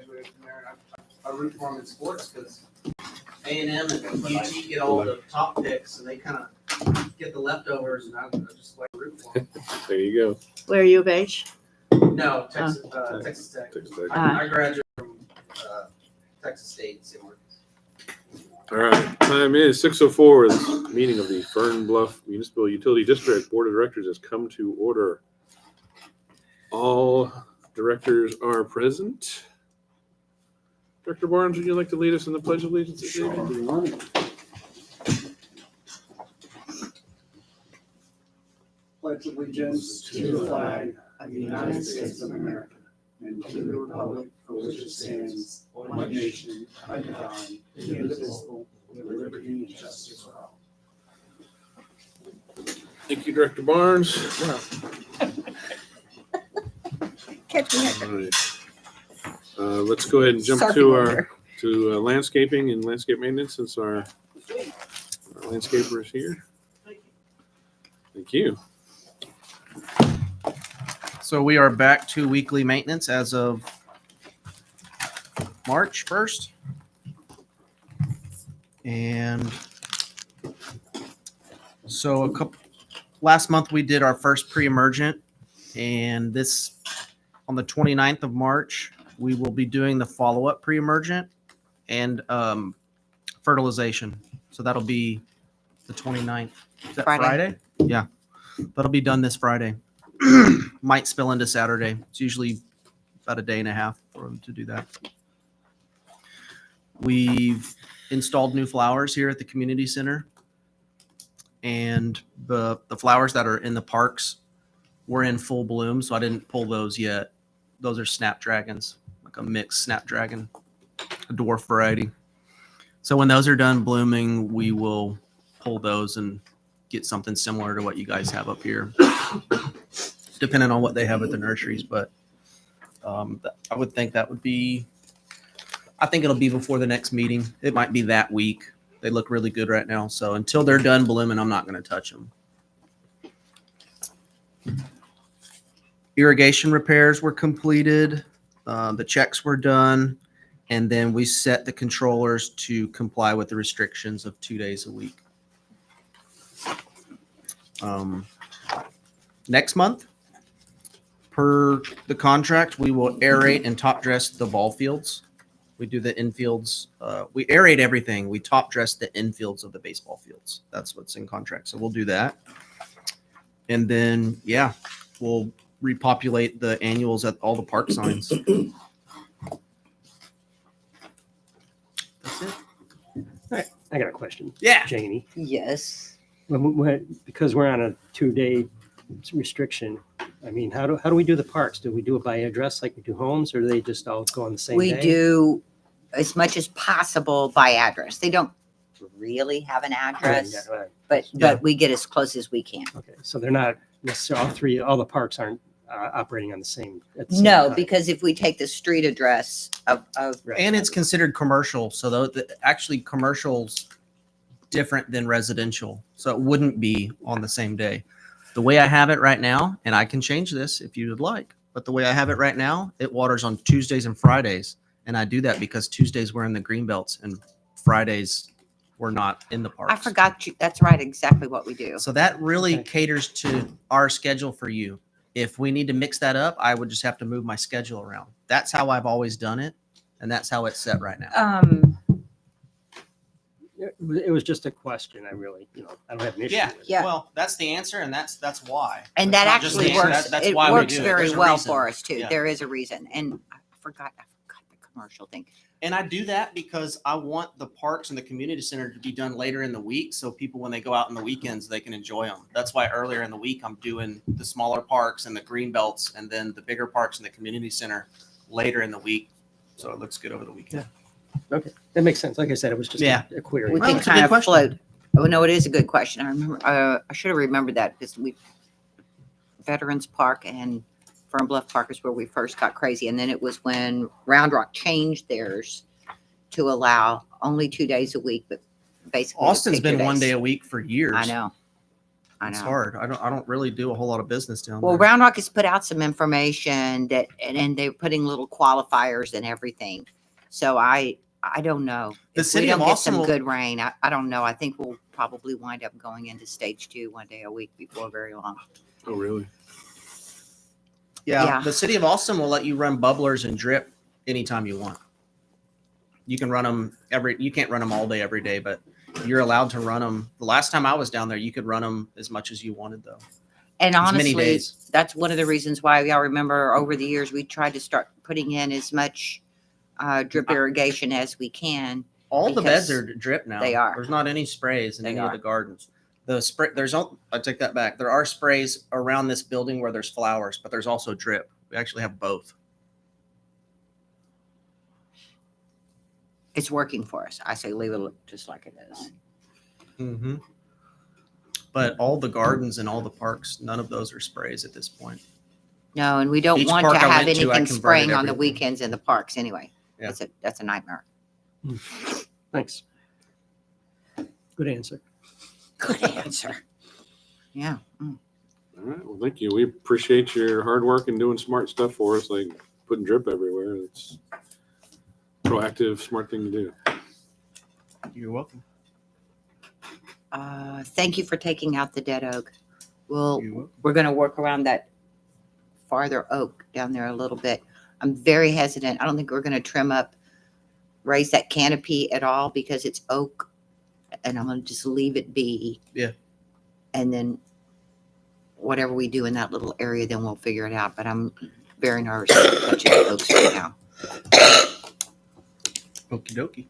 graduated from there, and I root for them in sports because A&M and UT get all the top picks, and they kind of get the leftovers, and I just like root for them. There you go. Where are you of age? No, Texas Tech. Texas Tech. I graduated from Texas State. St. Marcus. All right, time is 6:04. This meeting of the Fern Bluff Municipal Utility District Board of Directors has come to order. All directors are present. Director Barnes, would you like to lead us in the Pledge of Allegiance? Sure. Pledge allegiance to the flag of the United States of America and to the republic for which it stands, one nation, under God, indivisible, with liberty and justice for all. Thank you, Director Barnes. Catch me. All right. Let's go ahead and jump to landscaping and landscape maintenance since our landscaper is here. Thank you. So we are back to weekly maintenance as of March 1st. And so last month we did our first pre-emergent, and this on the 29th of March, we will be doing the follow-up pre-emergent and fertilization. So that'll be the 29th. Is that Friday? Yeah. That'll be done this Friday. Might spill into Saturday. It's usually about a day and a half for them to do that. We've installed new flowers here at the community center. And the flowers that are in the parks were in full bloom, so I didn't pull those yet. Those are snapdragons, like a mixed snapdragon, a dwarf variety. So when those are done blooming, we will pull those and get something similar to what you guys have up here, depending on what they have at the nurseries. But I would think that would be, I think it'll be before the next meeting. It might be that week. They look really good right now. So until they're done blooming, I'm not going to touch them. Irrigation repairs were completed. The checks were done. And then we set the controllers to comply with the restrictions of 2 days a week. Next month, per the contract, we will aerate and top dress the ball fields. We do the infields. We aerate everything. We top dress the infields of the baseball fields. That's what's in contract. So we'll do that. And then, yeah, we'll repopulate the annuals at all the park signs. That's it. All right, I got a question. Yeah. Janie. Yes. Because we're on a 2-day restriction, I mean, how do we do the parks? Do we do it by address like we do homes, or do they just all go on the same day? We do as much as possible by address. They don't really have an address, Yeah, right. but we get as close as we can. Okay, so they're not necessarily all the parks aren't operating on the same. At the same No, time. because if we take the street address of Right. And it's considered commercial. So actually commercial's different than residential. So it wouldn't be on the same day. The way I have it right now, and I can change this if you would like, but the way I have it right now, it waters on Tuesdays and Fridays. And I do that because Tuesdays we're in the green belts and Fridays we're not in the parks. I forgot you. That's right. Exactly what we do. So that really Okay. caters to our schedule for you. If we need to mix that up, I would just have to move my schedule around. That's how I've always done it. And that's how it's set right now. It was just a question. I don't have an issue Yeah. with it. Yeah. Well, that's the answer, and that's why. And It's that not just actually the answer, works. that's It why we works do it. very There's a well reason. for us too. Yeah. There is a reason. And I forgot the commercial thing. And I do that because I want the parks and the community center to be done later in the week, so people, when they go out on the weekends, they can enjoy them. That's why earlier in the week, I'm doing the smaller parks and the green belts, and then the bigger parks and the community center later in the week, so it looks good over the weekend. Okay, that makes sense. Like I said, it was just a query. We Well, can it's a kind good of question. float. Oh no, it is a good question. I remember. I should have remembered that because Veterans Park and Fern Bluff Park is where we first got crazy, and then it was when Round Rock changed theirs to allow only 2 days a week, but basically Austin's pick your been 1 days. day a week for years. I know. I It's know. hard. I don't really do a whole lot of business down Well, there. Round Rock has put out some information that, and they're putting little qualifiers and everything. So I don't know. The If city we of don't get Austin some will- good rain, I don't know. I think we'll probably wind up going into stage 2 one day a week before very long. Oh, really? Yeah, Yeah. the city of Austin will let you run bubblers and drip anytime you want. You can run them you can't run them all day every day, but you're allowed to run them. The last time I was down there, you could run them as much as you wanted though. And As many honestly, days. that's one of the reasons why y'all remember over the years, we tried to start putting in as much drip irrigation as we can. All the beds Because are drip now. they are. There's not any sprays in They any of are. the gardens. The spray I take that back. There are sprays around this building where there's flowers, but there's also drip. We actually have both. It's working for us. I say leave it just like it is. Mm-hmm. But all the gardens and all the parks, none of those are sprays at this point. No, and we don't Each want park to I have went to, I anything converted spraying on the everything. weekends in the parks anyway. Yeah. That's a nightmare. Thanks. Good answer. Good answer. Yeah. Mm. All right. Well, thank you. We appreciate your hard work and doing smart stuff for us, like putting drip everywhere. It's proactive, smart thing to do. You're welcome. Thank you for taking out the dead oak. You're welcome. We're going to work around that farther oak down there a little bit. I'm very hesitant. I don't think we're going to trim up, raise that canopy at all because it's oak, and I'm going to just leave it be. Yeah. And then whatever we do in that little area, then we'll figure it out. But I'm very nervous about touching the oaks right now. Okie dokie.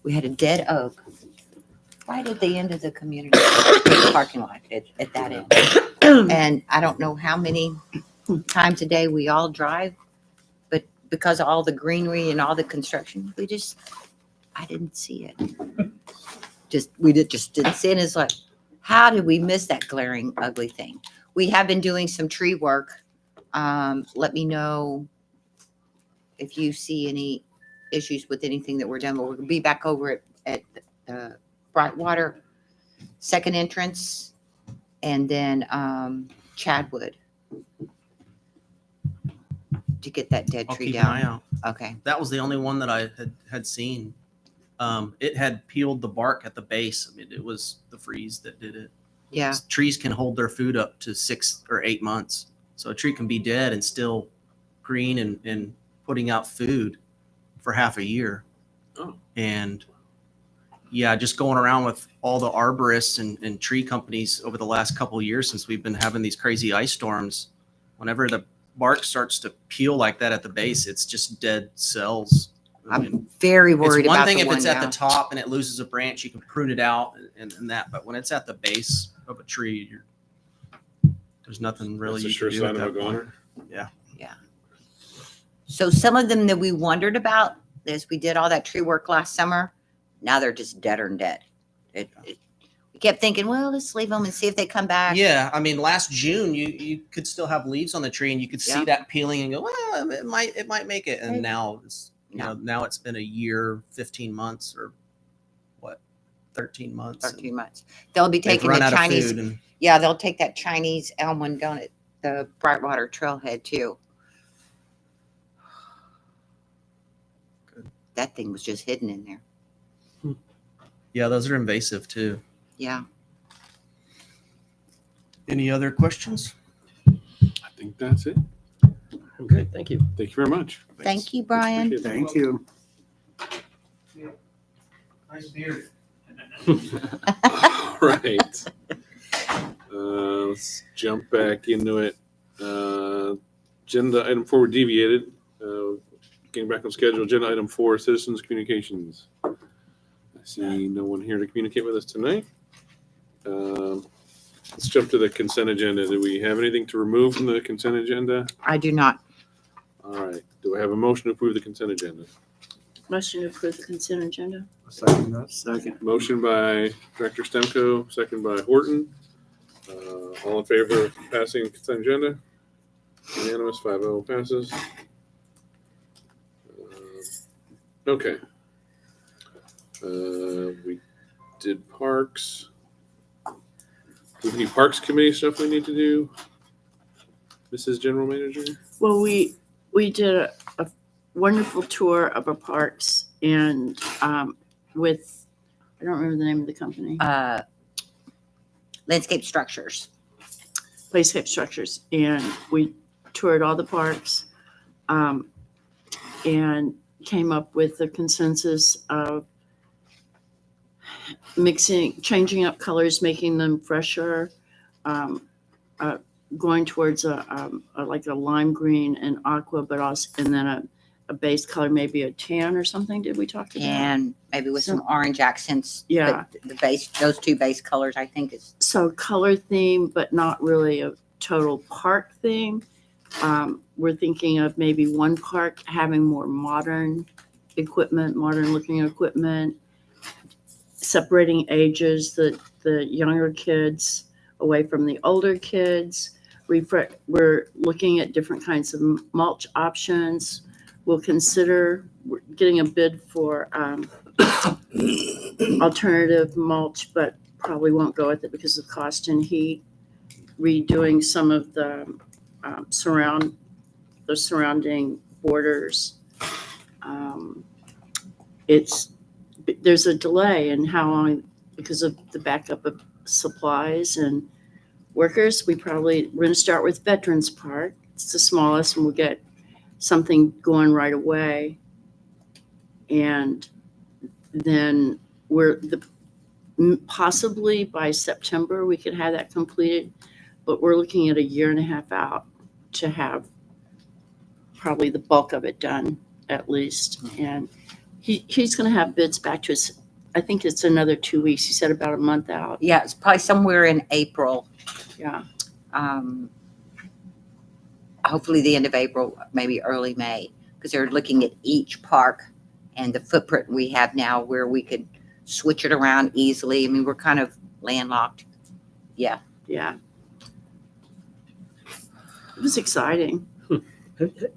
We had a dead oak right at the end of the community parking lot at that end. And I don't know how many times a day we all drive, but because of all the greenery and all the construction, I didn't see it. We just didn't see it. It's like, how did we miss that glaring, ugly thing? We have been doing some tree work. Let me know if you see any issues with anything that we're done, but we'll be back over at the Brightwater second entrance and then Chadwood to get that dead I'll tree keep an eye down. out. Okay. That was the only one that I had seen. It had peeled the bark at the base. I mean, it was the freeze that did it. Yeah. Trees can hold their food up to 6 or 8 months. So a tree can be dead and still green and putting out food for half a year. Oh. And yeah, just going around with all the arborists and tree companies over the last couple of years since we've been having these crazy ice storms, whenever the bark starts to peel like that at the base, it's just dead cells. I mean, I'm very worried it's one about thing the if one it's at down. the top and it loses a branch, you can prune it out and that. But when it's at the base of a tree, there's nothing really That's a you sure can do sign at of a that point. goner. So some of them that we wondered about as we did all that tree work last summer, now they're just deader than dead. We kept thinking, well, let's leave them and see if they come back. Yeah, I mean, last June you could still have leaves on the tree and you could see Yeah. that peeling and go, well, it might make it. And Maybe. now it's now it's been a year, 15 months or what, 13 months. 13 months. They'll be They've taking run the out Chinese. of food and Yeah, they'll take that Chinese elm one down at the Brightwater Trailhead too. Good. That thing was just hidden in there. yeah, those are invasive too. Yeah. Any other questions? I think that's it. I'm good. Thank you. Thank you very much. Thank you, Brian. Appreciate it. Thank you. Nice beard. All right. Let's jump back into it. Agenda item 4, we deviated. Getting back on schedule. Agenda item 4, citizens communications. I see no one here to communicate with us tonight. Let's jump to the consent agenda. Do we have anything to remove from the consent agenda? I do not. All right. Do I have a motion to approve the consent agenda? Motion to approve the consent agenda. Second. Motion by Director Stemko, second by Horton. All in favor of passing consent agenda? Unanimous, 5-0 passes. Okay. We did parks. Any Parks Committee stuff we need to do? Mrs. General Manager? Well, we did a wonderful tour of our parks and with, I don't remember the name of the company, Landscape structures. Playscape Structures, and we toured all the parks and came up with the consensus of changing up colors, making them fresher, going towards like a lime green and aqua, but also, and then a base color, maybe a tan or something. Did we talk about? And maybe with some orange accents. Yeah. But the base, those two base colors, I think is. So color theme, but not really a total park theme. We're thinking of maybe one park having more modern equipment, modern looking equipment, separating ages, the younger kids away from the older kids. We're looking at different kinds of mulch options. We'll consider getting a bid for alternative mulch, but probably won't go with it because of cost and heat. Redoing some of the surrounding borders. There's a delay in how long because of the backup of supplies and workers. We're going to start with Veterans Park. It's the smallest, and we'll get something going right away. And then possibly by September we could have that completed, but we're looking at a year and a half out to have probably the bulk of it done at least. And he's going to have bids back to us. I think it's another 2 weeks. He said about a month out. Yeah, it's probably somewhere in April. Yeah. Hopefully the end of April, maybe early May, because they're looking at each park and the footprint we have now where we could switch it around easily. I mean, we're kind of landlocked. Yeah. Yeah. It was exciting.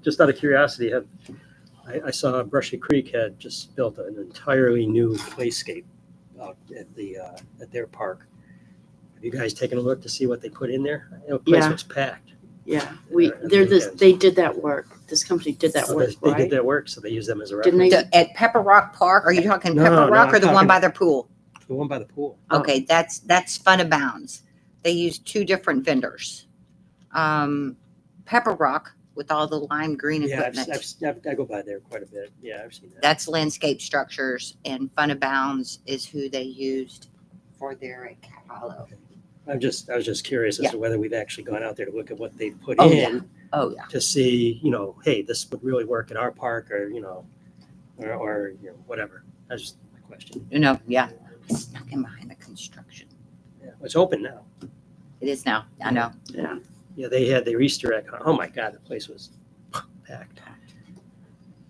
Just out of curiosity, I saw Brushy Creek had just built an entirely new playscape out at their park. Have you guys taken a look to see what they put in there? The place Yeah. was packed. Yeah. Yeah, They did that work. This company did that So work, they right? did their work, so they use them as a Didn't reference. they? At Pepper Rock Park, are you talking No, Pepper no, Rock I'm or the one talking- by their pool? The one by the pool. Oh. Okay, that's Fun Abounds. They use two different vendors. Pepper Rock with all the lime green Yeah, equipment. I go by there quite a bit. Yeah, I've seen that. That's Landscape Structures, and Fun Abounds is who they used for their at Cat Hollow. I was just curious as Yeah. to whether we've actually gone out there to look at what they put Oh, in Oh, yeah. to see, hey, this would really work in our park, or or whatever. That's just my question. Yeah. It's snuck in behind the construction. Yeah, it's open now. It is now. I know. Yeah. Yeah, they had their Easter egg hunt. Oh my God, the place was packed.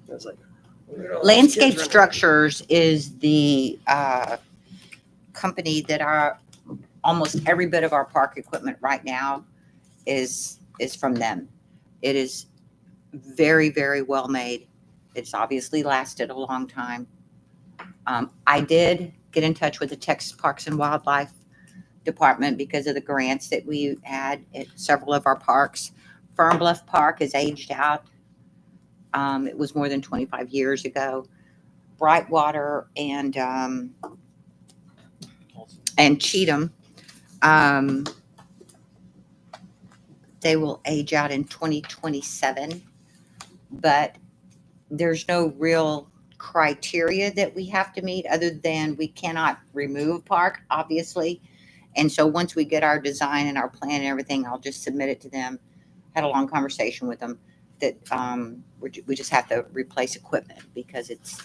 I was like, look at all those Landscape kids running. Structures is the company that almost every bit of our park equipment right now is from them. It is very, very well made. It's obviously lasted a long time. I did get in touch with the Texas Parks and Wildlife Department because of the grants that we had at several of our parks. Fern Bluff Park is aged out. It was more than 25 years ago. Brightwater and Cheatham, they will age out in 2027, but there's no real criteria that we have to meet other than we cannot remove park, obviously. And so once we get our design and our plan and everything, I'll just submit it to them. Had a long conversation with them that we just have to replace equipment because it's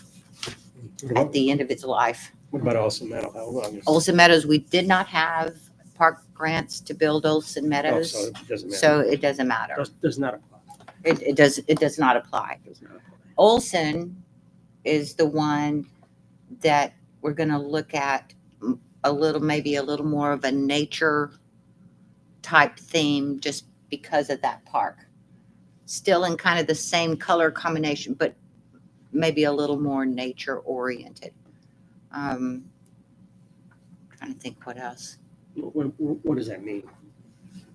at the end of its life. What about Olson Meadow? How long is Olson Meadows, we did not have park grants to build Olson Meadows, so it doesn't matter. so it doesn't matter. Does not apply. It does not apply. Does not apply. Olson is the one that we're going to look at maybe a little more of a nature type theme just because of that park. Still in kind of the same color combination, but maybe a little more nature oriented. Trying to think what else. What does that mean?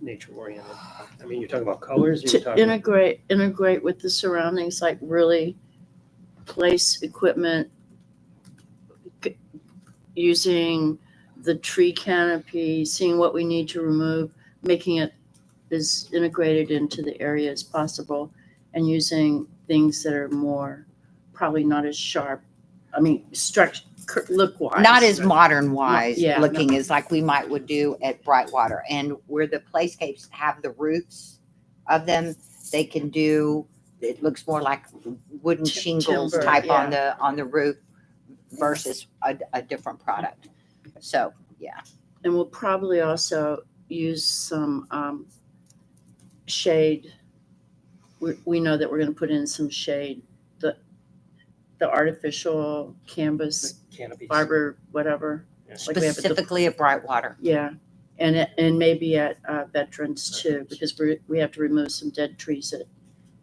Nature oriented. I mean, you're talking about colors. Or you're To talking integrate with the surroundings, like really place equipment using the tree canopy, seeing what we need to remove, making it as integrated into the area as possible, and using things that are more, probably not as sharp. I mean, look wise. Not as modern wise Yeah, looking as like we might would do at Brightwater. And where the playscapes have the roofs of them, they can do, it looks more like wooden shingles timber, type yeah. on the roof versus a different product. So, yeah. And we'll probably also use some shade. We know that we're going to put in some shade. The artificial canvas, canopies. fiber, whatever. Like we have at the- Specifically at Brightwater. Yeah, and maybe at Veterans too, because we have to remove some dead trees at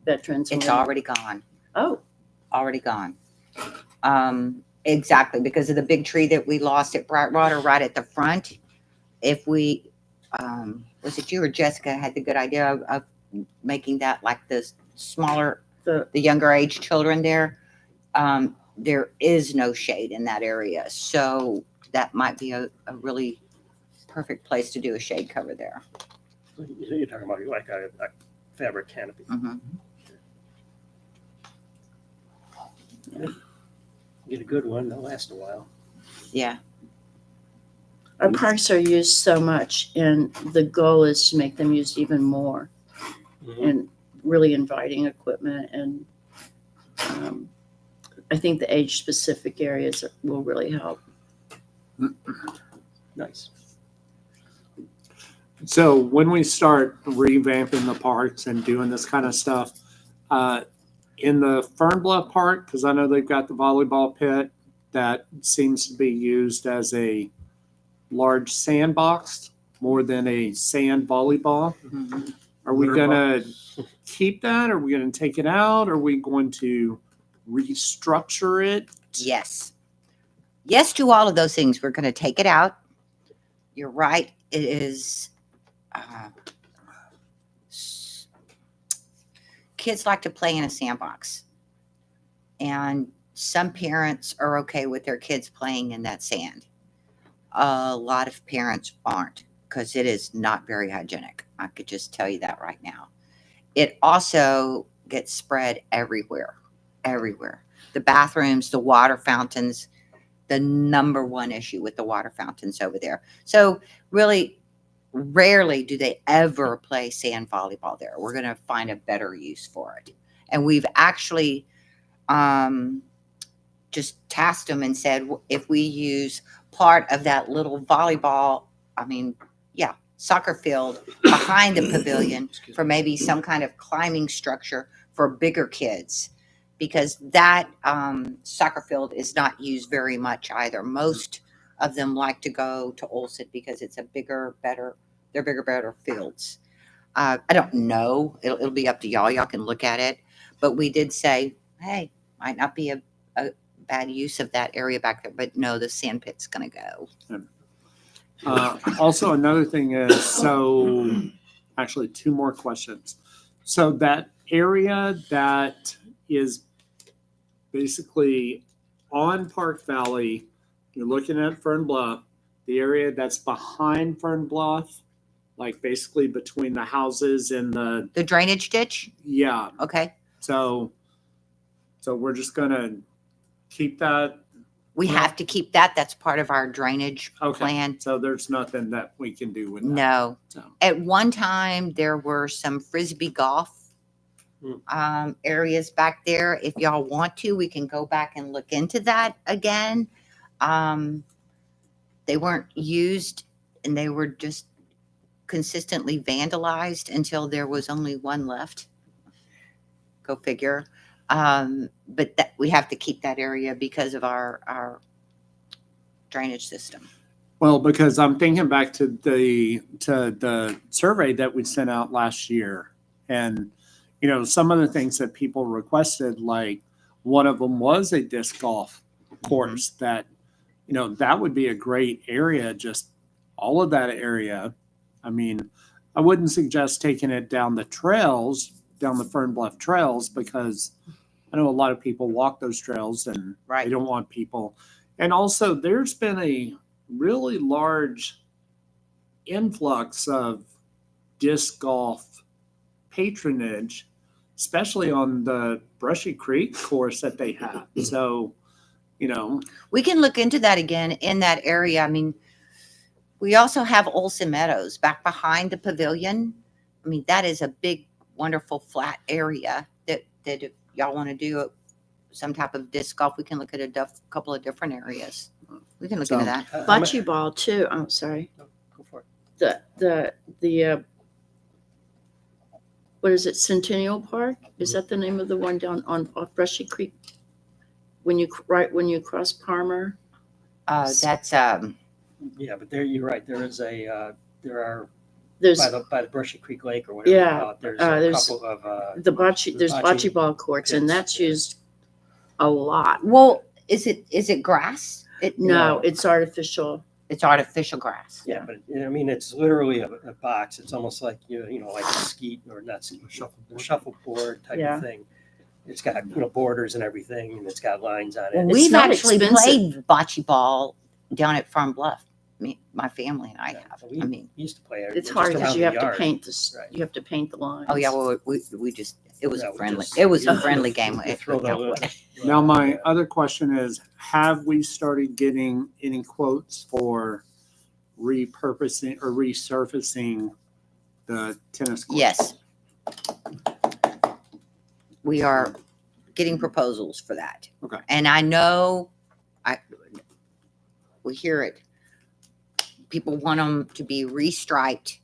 Veterans. It's already gone. Oh, Already gone. Exactly, because of the big tree that we lost at Brightwater right at the front. If we, was it you or Jessica had the good idea of making that like the smaller, the the younger age children there? There is no shade in that area. So that might be a really perfect place to do a shade cover there. You're talking about like a fabric canopy. Mhm. Get a good one, they'll last a while. Yeah. our parks are used so much, and the goal is to make them used even more, and really inviting equipment. And I think the age specific areas will really help. Nice. So when we start revamping the parks and doing this kind of stuff, in the Fern Bluff Park, because I know they've got the volleyball pit that seems to be used as a large sandbox more than a sand volleyball. Mhm. Are we Litter gonna keep that? Are we gonna take it out? Are we going to restructure it? Yes. Yes to all of those things. We're going to take it out. You're right. It is. Kids like to play in a sandbox. And some parents are okay with their kids playing in that sand. A lot of parents aren't, because it is not very hygienic. I could just tell you that right now. It also gets spread everywhere. The bathrooms, the water fountains, the number one issue with the water fountains over there. So really, rarely do they ever play sand volleyball there. We're going to find a better use for it. And we've actually just tasked them and said, if we use part of that little volleyball, soccer field behind the pavilion for maybe some kind of climbing structure for bigger kids, because that soccer field is not used very much either. Most of them like to go to Olson because it's a bigger, better fields. I don't know. It'll be up to y'all. Y'all can look at it. But we did say, hey, might not be a bad use of that area back there. But no, the sand pit's going to go. Also, another thing is, so actually two more questions. So that area that is basically on Park Valley, you're looking at Fern Bluff, the area that's behind Fern Bluff, like basically between the houses and The drainage ditch? yeah. Okay. So we're just gonna keep that. We have to keep that. That's part of our drainage Okay. plan. So there's nothing that we can do with that. No. So. At one time, there were some frisbee golf areas back there. If y'all want to, we can go back and look into that again. They weren't used, and they were just consistently vandalized until there was only one left. Go figure. But we have to keep that area because of our drainage system. Well, because I'm thinking back to the survey that we sent out last year, and some of the things that people requested, like one of them was a disc golf course that that would be a great area just all of that area. I mean, I wouldn't suggest taking it down the trails, down the Fern Bluff trails, because I know a lot of people walk those trails and Right. they don't want people. And also, there's been a really large influx of disc golf patronage, especially on the Brushy Creek course that they have. So, you know, We can look into that again in that area. I mean, we also have Olson Meadows back behind the pavilion. I mean, that is a big, wonderful flat area that if y'all want to do some type of disc golf, we can look at a couple of different areas. We can look into that. Bocce ball too. I'm sorry. Go for it. The what is it? Centennial Park? Is that the name of the one down on off Brushy Creek? When you cross Palmer? That's Yeah, but you're right. There is there are There's by the Brushy Creek Lake or whatever. Yeah, There's there's a couple of the bocce. There's bocce ball courts, and pits, that's yeah. used a lot. well. Is it grass? No, it's artificial. It's artificial grass. Yeah, but I mean, it's literally a box. It's almost like like a skeet or not skeet, a shuffleboard type Yeah. of thing. It's got borders and everything, and it's got lines on it. It's We've not actually expensive. played bocce ball down at Fern Bluff. My family and I Yeah, have. we I mean, used to play it. It's just hard because around you the have to yard. paint this. Right. You have to paint the lines. oh yeah, well we just it was Yeah, a we friendly just- it was a you friendly game. It throw worked out well. now my other question is, have we started getting any quotes for repurposing or resurfacing the tennis courts? Yes, we are getting proposals for that. Okay. And I know we hear it. People want them to be restriped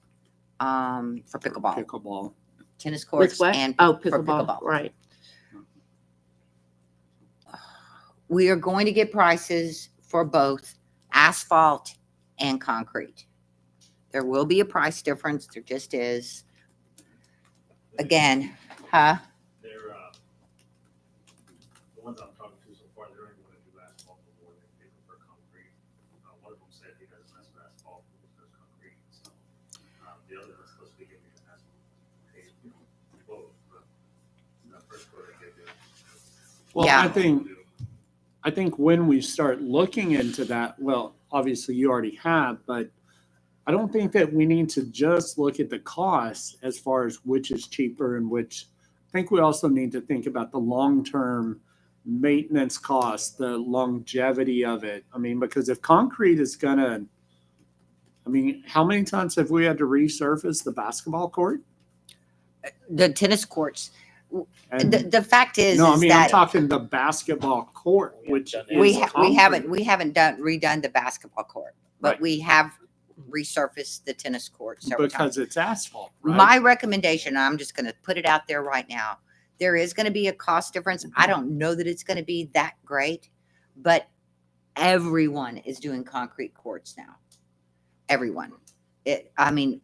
for pickleball, Pickleball. tennis courts, With what? and Oh, for pickleball. Right. We are going to get prices for both asphalt and concrete. There will be a price difference. There just is. Again, huh? They're, the ones I'm talking to so far, they're only going to do asphalt before they prefer concrete. One of them said he doesn't mess with asphalt, he does concrete. So, the other one's supposed to be giving you asphalt, both, but the first quote they give you. Well, Yeah. I think when we start looking into that, well, obviously you already have, but I don't think that we need to just look at the costs as far as which is cheaper and which. I think we also need to think about the long-term maintenance costs, the longevity of it. I mean, because if concrete is gonna, I mean, how many times have we had to resurface the basketball court? The tennis courts. And The fact is, no, I is mean, I'm that talking the basketball court, which is we concrete. haven't redone the basketball court, but Right. we have resurfaced the tennis court several times. Because it's asphalt, right? My recommendation, I'm just going to put it out there right now. There is going to be a cost difference. I don't know that it's going to be that great, but everyone is doing concrete courts now. Everyone. I mean,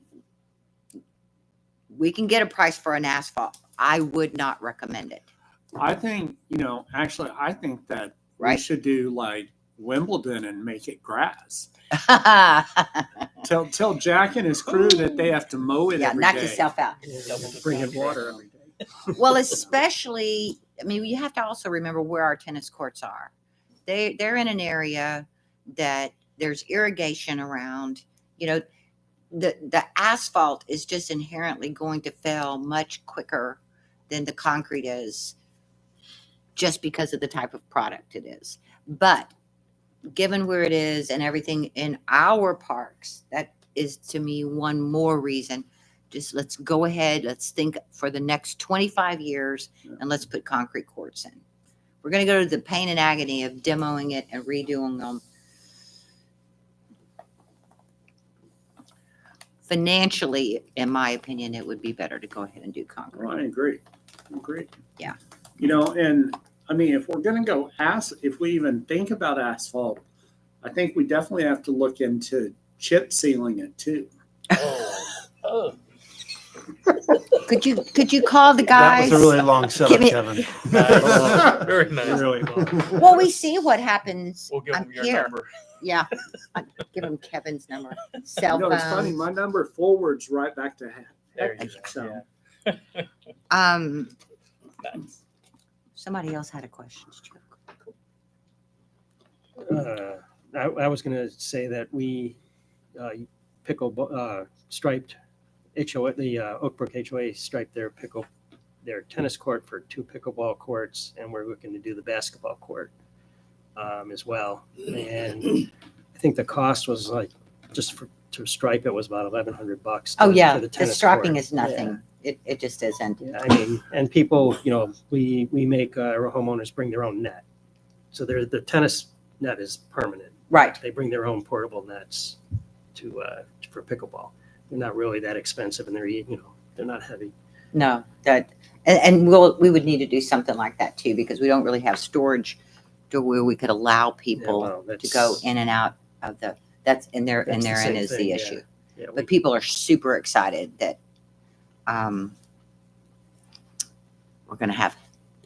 we can get a price for an asphalt. I would not recommend it. I think, actually, I think that we Right. should do like Wimbledon and make it grass. Tell Jack and his crew that they have to mow it Yeah, every knock day. yourself out. Bring in water every day. Well, especially, I mean, you have to also remember where our tennis courts are. They're in an area that there's irrigation around. The asphalt is just inherently going to fail much quicker than the concrete is, just because of the type of product it is. But given where it is and everything in our parks, that is to me one more reason. Just let's go ahead. Let's think for the next 25 years and let's put concrete courts in. We're going to go to the pain and agony of demoing it and redoing them. Financially, in my opinion, it would be better to go ahead and do concrete. Well, I agree. Yeah. And I mean, if we're going to go if we even think about asphalt, I think we definitely have to look into chip sealing it too. Oh. Could you call the That guys? was a really long setup, Give me- Kevin. Very nice. Really long. Well, we see what happens. We'll give I'm them your here. number. Yeah. I'd give him Kevin's number. Cell No, it's funny. phones. My number forwards right back to him. There you go. So Somebody else had a question. I was going to say that we striped HOA, the Oak Brook HOA striped their tennis court for 2 pickleball courts, and we're looking to do the basketball court as well. And I think the cost was like to stripe it was about $1,100. Oh yeah, for the tennis striping court. is nothing. It just isn't. Yeah, I mean, and people, we make our homeowners bring their own net, so the tennis net is permanent. Right. They bring their own portable nets for pickleball. They're not really that expensive, and they're not heavy. No, and we would need to do something like that too, because we don't really have storage to where we could allow people well, to go in and out of that's in their That's the therein same is thing, the yeah. issue. Yeah, But people are super excited that we're going to have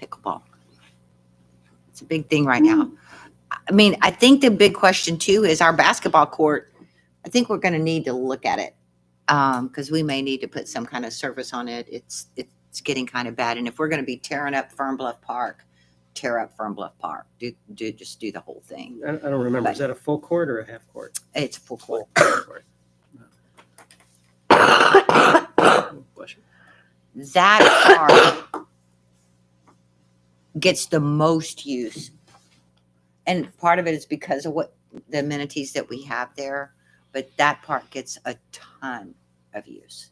pickleball. It's a big thing right now. I mean, I think the big question too is our basketball court. I think we're going to need to look at it because we may need to put some kind of service on it. It's getting kind of bad. And if we're going to be tearing up Fern Bluff Park, tear up Fern Bluff Park. Just do the whole thing. I don't remember. But- Is that a full court or a half court? It's a full court. Court. Bless you. That part gets the most use. And part of it is because of what the amenities that we have there, but that part gets a ton of use.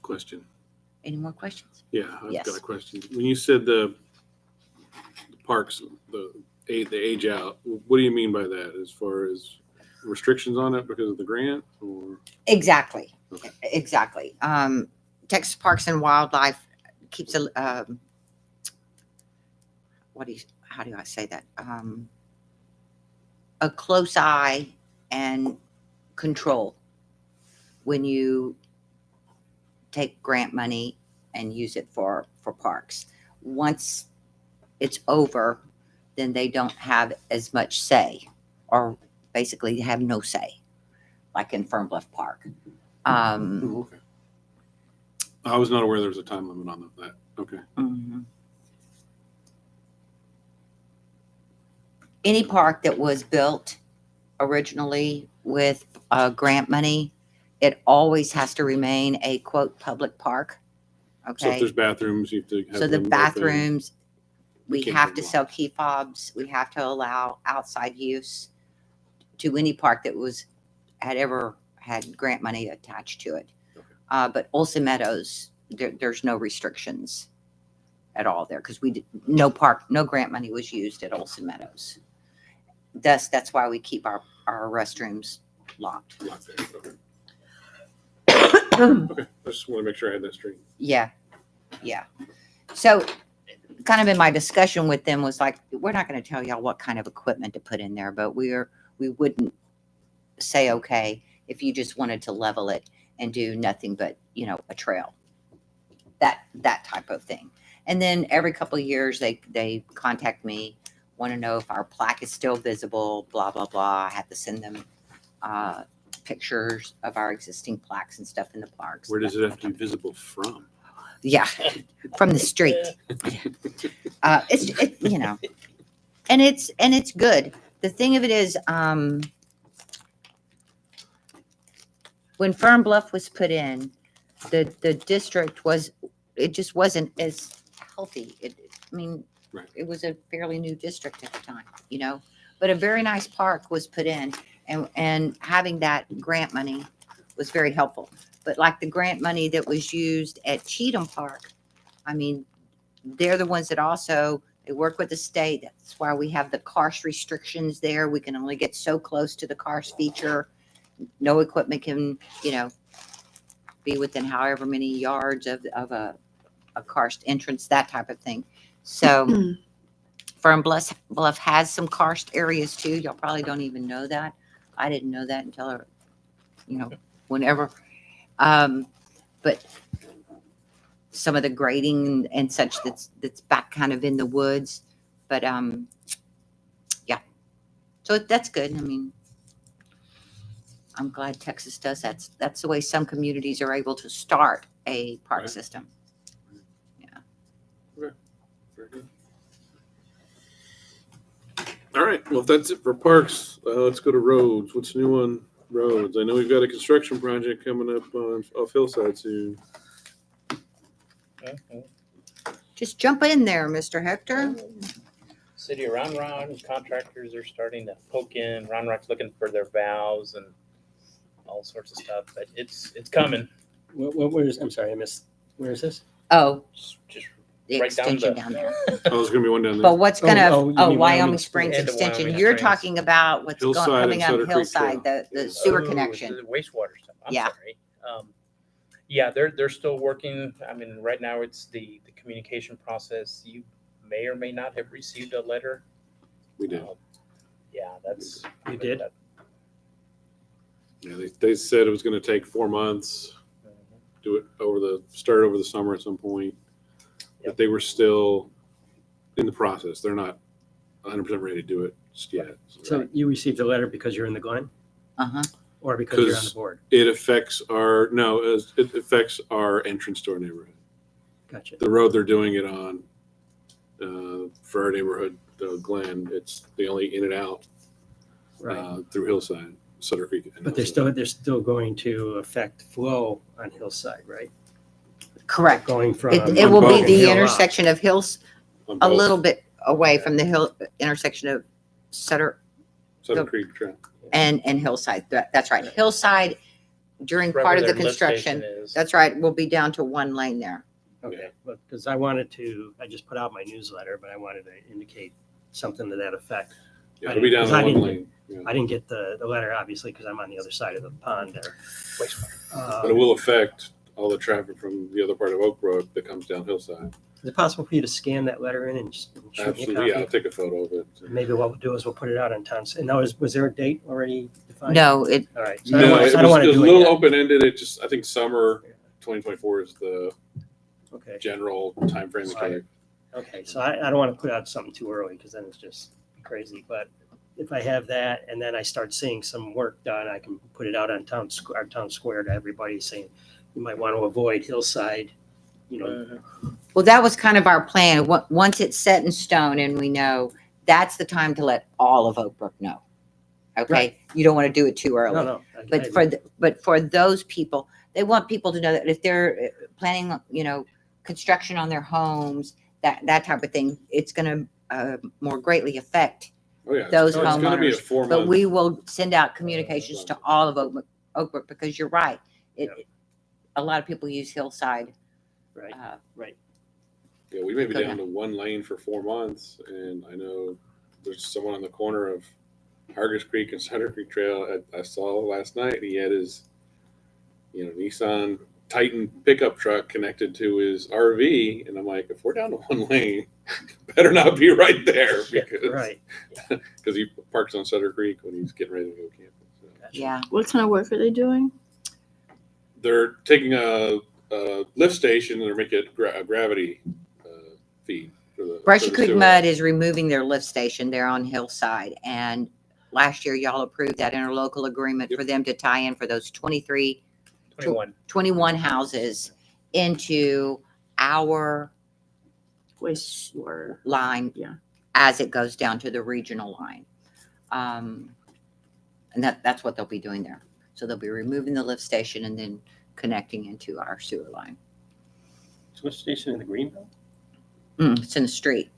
Question. Any more questions? Yeah, I've Yes. got a question. When you said the parks, the age out, what do you mean by that? As far as restrictions on it because of the grant, or Exactly. Okay. Exactly. Texas Parks and Wildlife keeps a, how do I say that? A close eye and control when you take grant money and use it for parks. Once it's over, then they don't have as much say, or basically have no say, like in Fern Bluff Park. Oh, okay. I was not aware there was a time limit on that. Okay. Mhm. Any park that was built originally with grant money, it always has to remain a quote public park. So if Okay, there's bathrooms, you have to have so the them open. bathrooms, We we can't have have to them sell key fobs. We have to allow outside use to any park that had ever had grant money attached to it. Okay. But Olson Meadows, there's no restrictions at all there because no grant money was used at Olson Meadows. That's why we keep our restrooms locked. Locked there. Okay. Okay. I just want to make sure I had that straight. Yeah. So kind of in my discussion with them was like, we're not going to tell y'all what kind of equipment to put in there, but we wouldn't say, okay, if you just wanted to level it and do nothing but, a trail, that type of thing. And then every couple of years they contact me, want to know if our plaque is still visible, blah, blah, blah. I have to send them pictures of our existing plaques and stuff in the parks. Where does it have to be visible from? Yeah, from the street. And it's good. The thing of it is, when Fern Bluff was put in, the district just wasn't as healthy. Right. It was a fairly new district at the time, but a very nice park was put in, and having that grant money was very helpful. But like the grant money that was used at Cheatham Park, they're the ones that they work with the state. That's why we have the karst restrictions there. We can only get so close to the karst feature. No equipment can, be within however many yards of a karst entrance, that type of thing. So Fern Bluff has some karst areas too. Y'all probably don't even know that. I didn't know that until, whenever. But some of the grading and such that's back kind of in the woods. But yeah, so that's good. I mean, I'm glad Texas does. That's the way some communities are able to start a park Right. system. Very good. All right, well, if that's it for parks, let's go to roads. What's new on roads? I know we've got a construction project coming up off Hillside soon. Just jump in there, Mr. Hector. City of Round Rock contractors are starting to poke in. Round Rock's looking for their valves and all sorts of stuff, but it's coming. Where is, I'm sorry, I missed, where is this? Oh, Just the right down extension the- down there. Oh, there's gonna be one down there. But what's Oh, gonna, oh, you oh, mean Wyoming Wyoming Springs Springs. And the extension. Wyoming You're Springs. talking about what's Hillside and coming up Sutter Creek Hillside, the sewer Oh, connection. the wastewater stuff. I'm Yeah. sorry. Yeah, they're still working. I mean, right now it's the communication process. You may or may not have received a letter. We did. Yeah, that's. You did? Yeah, they said it was gonna take 4 months, do it start over the summer at some point. But Yep. they were still in the process. They're not 100% ready to do it just yet. So you received a letter because you're in the Glen Uh-huh. or because you're on the 'Cause- board? It affects it affects our entrance to our neighborhood. Gotcha. The road they're doing it on, for our neighborhood, the Glen, it's the only in and out Right. through Hillside, Sutter Creek. and But Hillside. they're still going to affect flow on Hillside, right? Correct. Going from. It will be Broken the Hill Rock. intersection of Hills, On a both little bit away from the hill intersection of Sutter Sutter Creek Trail. and Hillside. That's right. Hillside during right part of where the their lift construction. station is. That's right. Will be down to one lane there. Okay, because I just put out my newsletter, but I wanted to indicate something to that effect. Yeah, it'll be down Because I the one didn't- lane. Yeah. I didn't get the letter, obviously, because I'm on the other side of the pond there. But it will affect all the traffic from the other part of Oak Brook that comes down Hillside. Is it possible for you to scan that letter in and shoot me a Absolutely, yeah, I'll copy? take a photo of it. Maybe what we'll do is we'll put it out on town. And now, was there a date already defined? No, it, All right. So I No, don't it want was to a do little it yet. open-ended. It just, I think summer 2024 is the Okay. general timeframe. they Right. take. Okay, so I don't want to put out something too early because then it's just crazy. But if I have that and then I start seeing some work done, I can put it out on our town square to everybody saying, you might want to avoid Hillside, you know. well, that was kind of our plan. Once it's set in stone and we know, that's the time to let all of Oak Brook know. Okay? Right. You don't want to do it too early. No. I But agree. but for those people, they want people to know that if they're planning, construction on their homes, that type of thing, it's going to more greatly affect. Oh, yeah. Those It's gonna be a homeowners, 4 But month. we will send out communications to all of Oak Brook because you're right. A lot of people use Hillside. Right, right. Yeah, we may be Go down to one lane for 4 months, and I know there's someone on the corner of Hargis Creek and Sutter Creek Trail. I saw last night. He had his, Nissan Titan pickup truck connected to his RV, and I'm like, if we're down to one lane, better not be right there because Right. he parks on Sutter Creek when he's getting ready to go camping. So Gotcha. Yeah. What kind of work are they doing? they're taking a lift station and they're making it a gravity feed. For the Brushy for the Creek sewer. Mud is removing their lift station there on Hillside. And last year, y'all approved that interlocal agreement Yep. for them to tie in for those 21. 21 houses into our Wastewater. line Yeah. as it goes down to the regional line. And that's what they'll be doing there. So they'll be removing the lift station and then connecting into our sewer line. So what's station in the Greenville? It's in the street.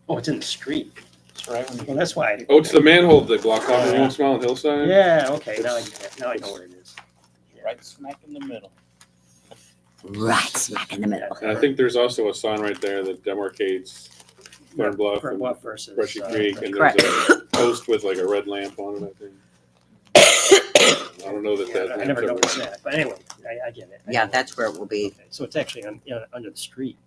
Oh, it's in the street. That's right. When Well, you, that's why. Oh, it's the manhole that blocked off every once in a while on Hillside. Yeah, okay, now I get it. Now I know where it is. right smack in the middle. Right smack in the middle. And I think there's also a sign right there that demarcates Fern Bluff Fern and Bluff versus. Brushy Creek, and Correct. there's a post with like a red lamp on it, I think. I don't know that that I lamp's never ever- noticed that, but anyway, I get it. I Yeah, know that's where it will be. Okay, so it's actually under the street.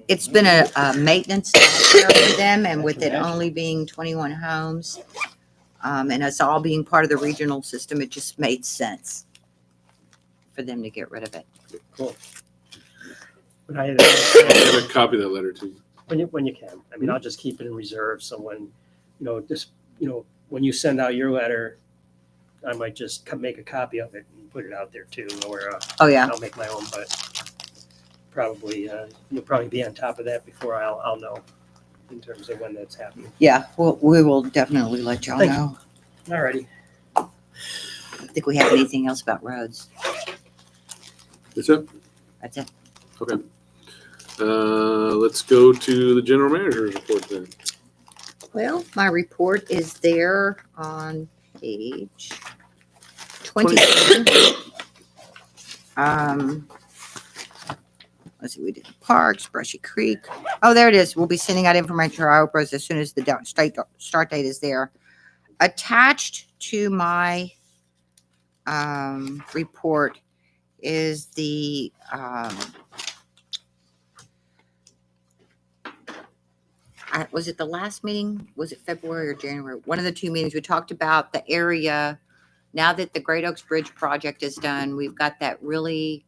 It's been a maintenance nightmare for them, and with it Imagine. only being 21 homes, and us all being part of the regional system, it just made sense for them to get rid of it. Cool. But I I have a copy of that letter too. when you can. I mean, I'll just keep it in reserve. So when, just, when you send out your letter, I might just make a copy of it and put it out there too, or Oh, yeah. I'll make my own, but probably, you'll probably be on top of that before I'll know in terms of when that's happening. Yeah, we will definitely let y'all Thank you. know. Alrighty. I think we have anything else about roads. That's it. That's it. Okay. Let's go to the general manager's report then. Well, my report is there on page 27. Let's see, we did parks, Brushy Creek. Oh, there it is. We'll be sending out information to our operators as soon as the start date is there. Attached to my report is the was it the last meeting? Was it February or January? One of the two meetings we talked about the area. Now that the Great Oaks Bridge project is done, we've got that really,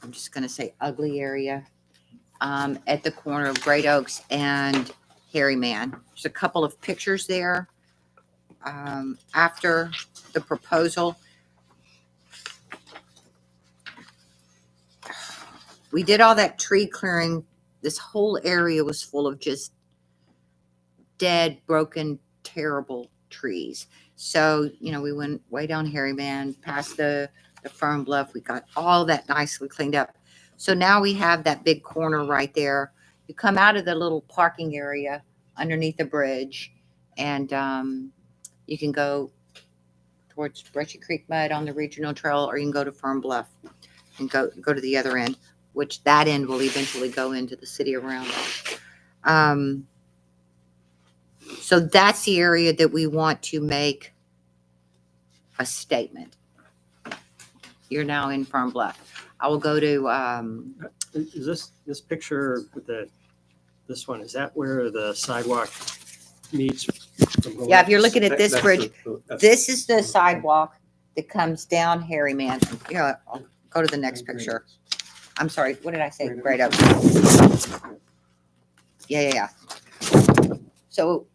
I'm just going to say ugly area at the corner of Great Oaks and Harryman. There's a couple of pictures there after the proposal. We did all that tree clearing. This whole area was full of just dead, broken, terrible trees. So, we went way down Harryman, past the Fern Bluff. We got all that nicely cleaned up. So now we have that big corner right there. You come out of the little parking area underneath the bridge, and you can go towards Brushy Creek Mud on the regional trail, or you can go to Fern Bluff and go to the other end, which that end will eventually go into the city around us. So that's the area that we want to make a statement. You're now in Fern Bluff. I will go to, Is this picture with this one, is that where the sidewalk meets? yeah, if you're looking at this bridge, this is the sidewalk that comes down Harryman. I'll go to the next picture. I'm sorry, what did I say? Great Oaks. Yeah. So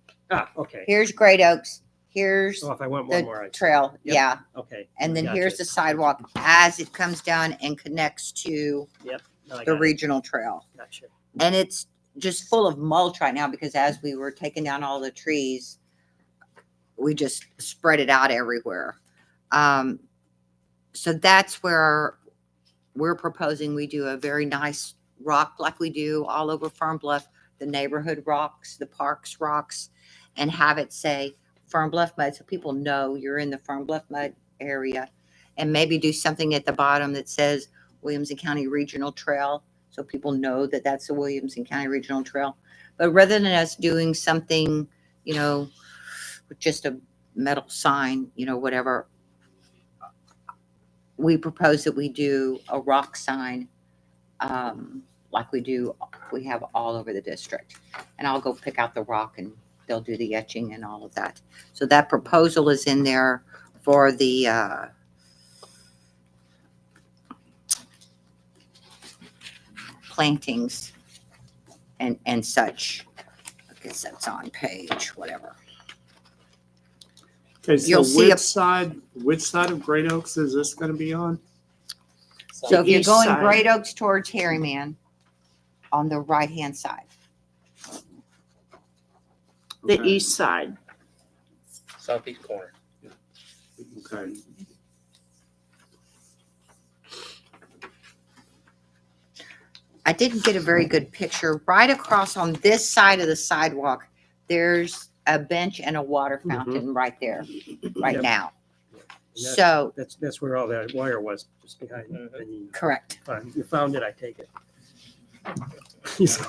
Okay. here's Great Oaks. Here's So if I went one the more, trail. Yep. Yeah. Okay. And then Gotcha. here's the sidewalk as it comes down and connects to No, I the got it. regional trail. Gotcha. And it's just full of mulch right now because as we were taking down all the trees, we just spread it out everywhere. So that's where we're proposing we do a very nice rock like we do all over Fern Bluff, the neighborhood rocks, the parks rocks, and have it say Fern Bluff Mud so people know you're in the Fern Bluff Mud area. And maybe do something at the bottom that says Williamson County Regional Trail so people know that that's the Williamson County Regional Trail. But rather than us doing something, with just a metal sign, whatever, we propose that we do a rock sign like we have all over the district. And I'll go pick out the rock and they'll do the etching and all of that. So that proposal is in there for the plantings and such. I guess that's on page whatever. Okay, so You'll see which side of Great Oaks is this gonna be on? So if you're east going side. Great Oaks towards Harryman, on the right-hand side. The Okay, east side. Southeast corner. Okay, I didn't get a very good picture. Right across on this side of the sidewalk, there's a bench and a water fountain right there, right Yep. now. And that- So, That's where all that wire was, just behind. Mhm. And correct. you found it, I take it. You said-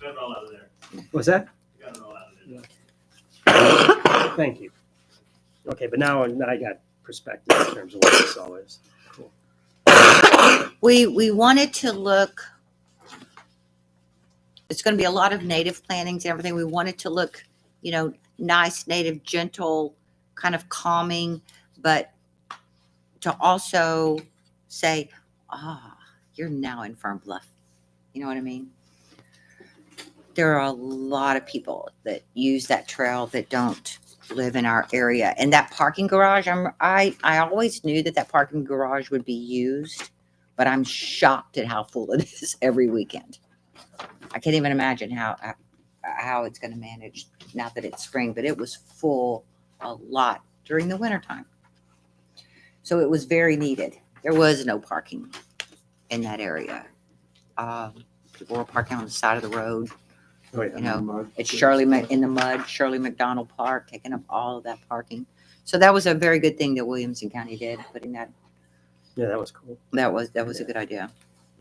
Got it all out of there. What's that? Got it all out of there. Thank you. Okay, but now I got perspective in terms of what this all is. Cool. We wanted to look, it's going to be a lot of native plantings and everything. We wanted to look, nice, native, gentle, kind of calming, but to also say, you're now in Fern Bluff. You know what I mean? There are a lot of people that use that trail that don't live in our area. And that parking garage, I always knew that parking garage would be used, but I'm shocked at how full it is every weekend. I can't even imagine how it's going to manage now that it's spring, but it was full a lot during the wintertime. So it was very needed. There was no parking in that area. People were parking on the side of the road. Oh, yeah. You know, it's in the mud, Shirley McDonald Park, taking up all of that parking. So that was a very good thing that Williamson County did, putting that. Yeah, that was cool. That was a good idea.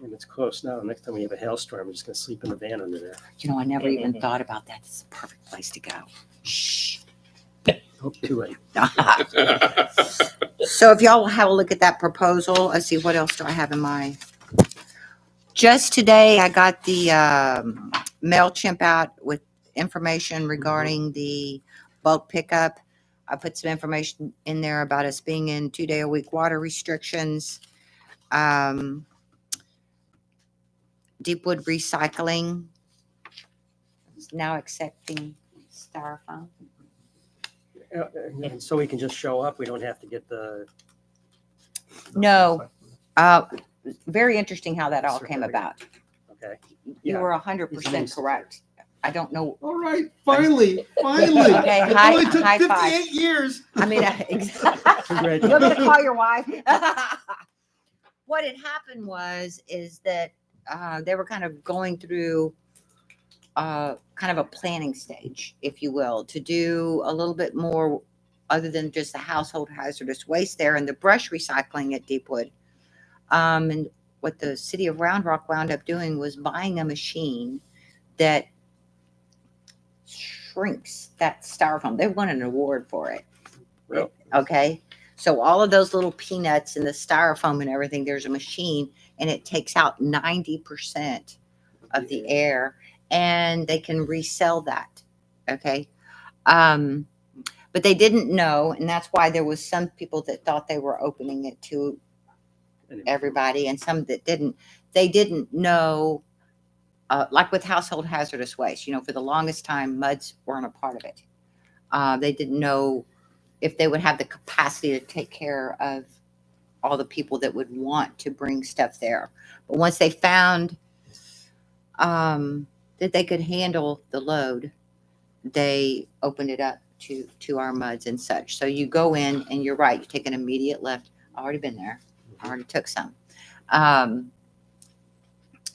And it's close now. Next time we have a hailstorm, I'm just gonna sleep in the van under there. You know, I never even thought about that. It's a perfect place to go. Shh. Hope to it. So if y'all will have a look at that proposal, let's see, what else do I have in my, just today, I got the MailChimp out with information regarding the bulk pickup. I put some information in there about us being in 2-day-a-week water restrictions. Deepwood Recycling is now accepting styrofoam. And so we can just show up. We don't have to get the. No, very interesting how that all came about. Okay. You Yeah. were 100% correct. I don't know. All right, finally. Okay, It high- only took high 58 five. years. I mean, Congratulations. you want me to call your wife? What had happened is that they were kind of going through kind of a planning stage, if you will, to do a little bit more other than just the household hazardous waste there and the brush recycling at Deepwood. And what the city of Round Rock wound up doing was buying a machine that shrinks that styrofoam. They won an award for it. Really? Okay. So all of those little peanuts and the styrofoam and everything, there's a machine and it takes out 90% of the air and they can resell that. Okay. But they didn't know. And that's why there was some people that thought they were opening it to everybody and some that didn't. They didn't know, like with household hazardous waste, you know, for the longest time, MUDs weren't a part of it. They didn't know if they would have the capacity to take care of all the people that would want to bring stuff there. But once they found that they could handle the load, they opened it up to our MUDs and such. So you go in and you're right, you take an immediate left. I've already been there. I already took some.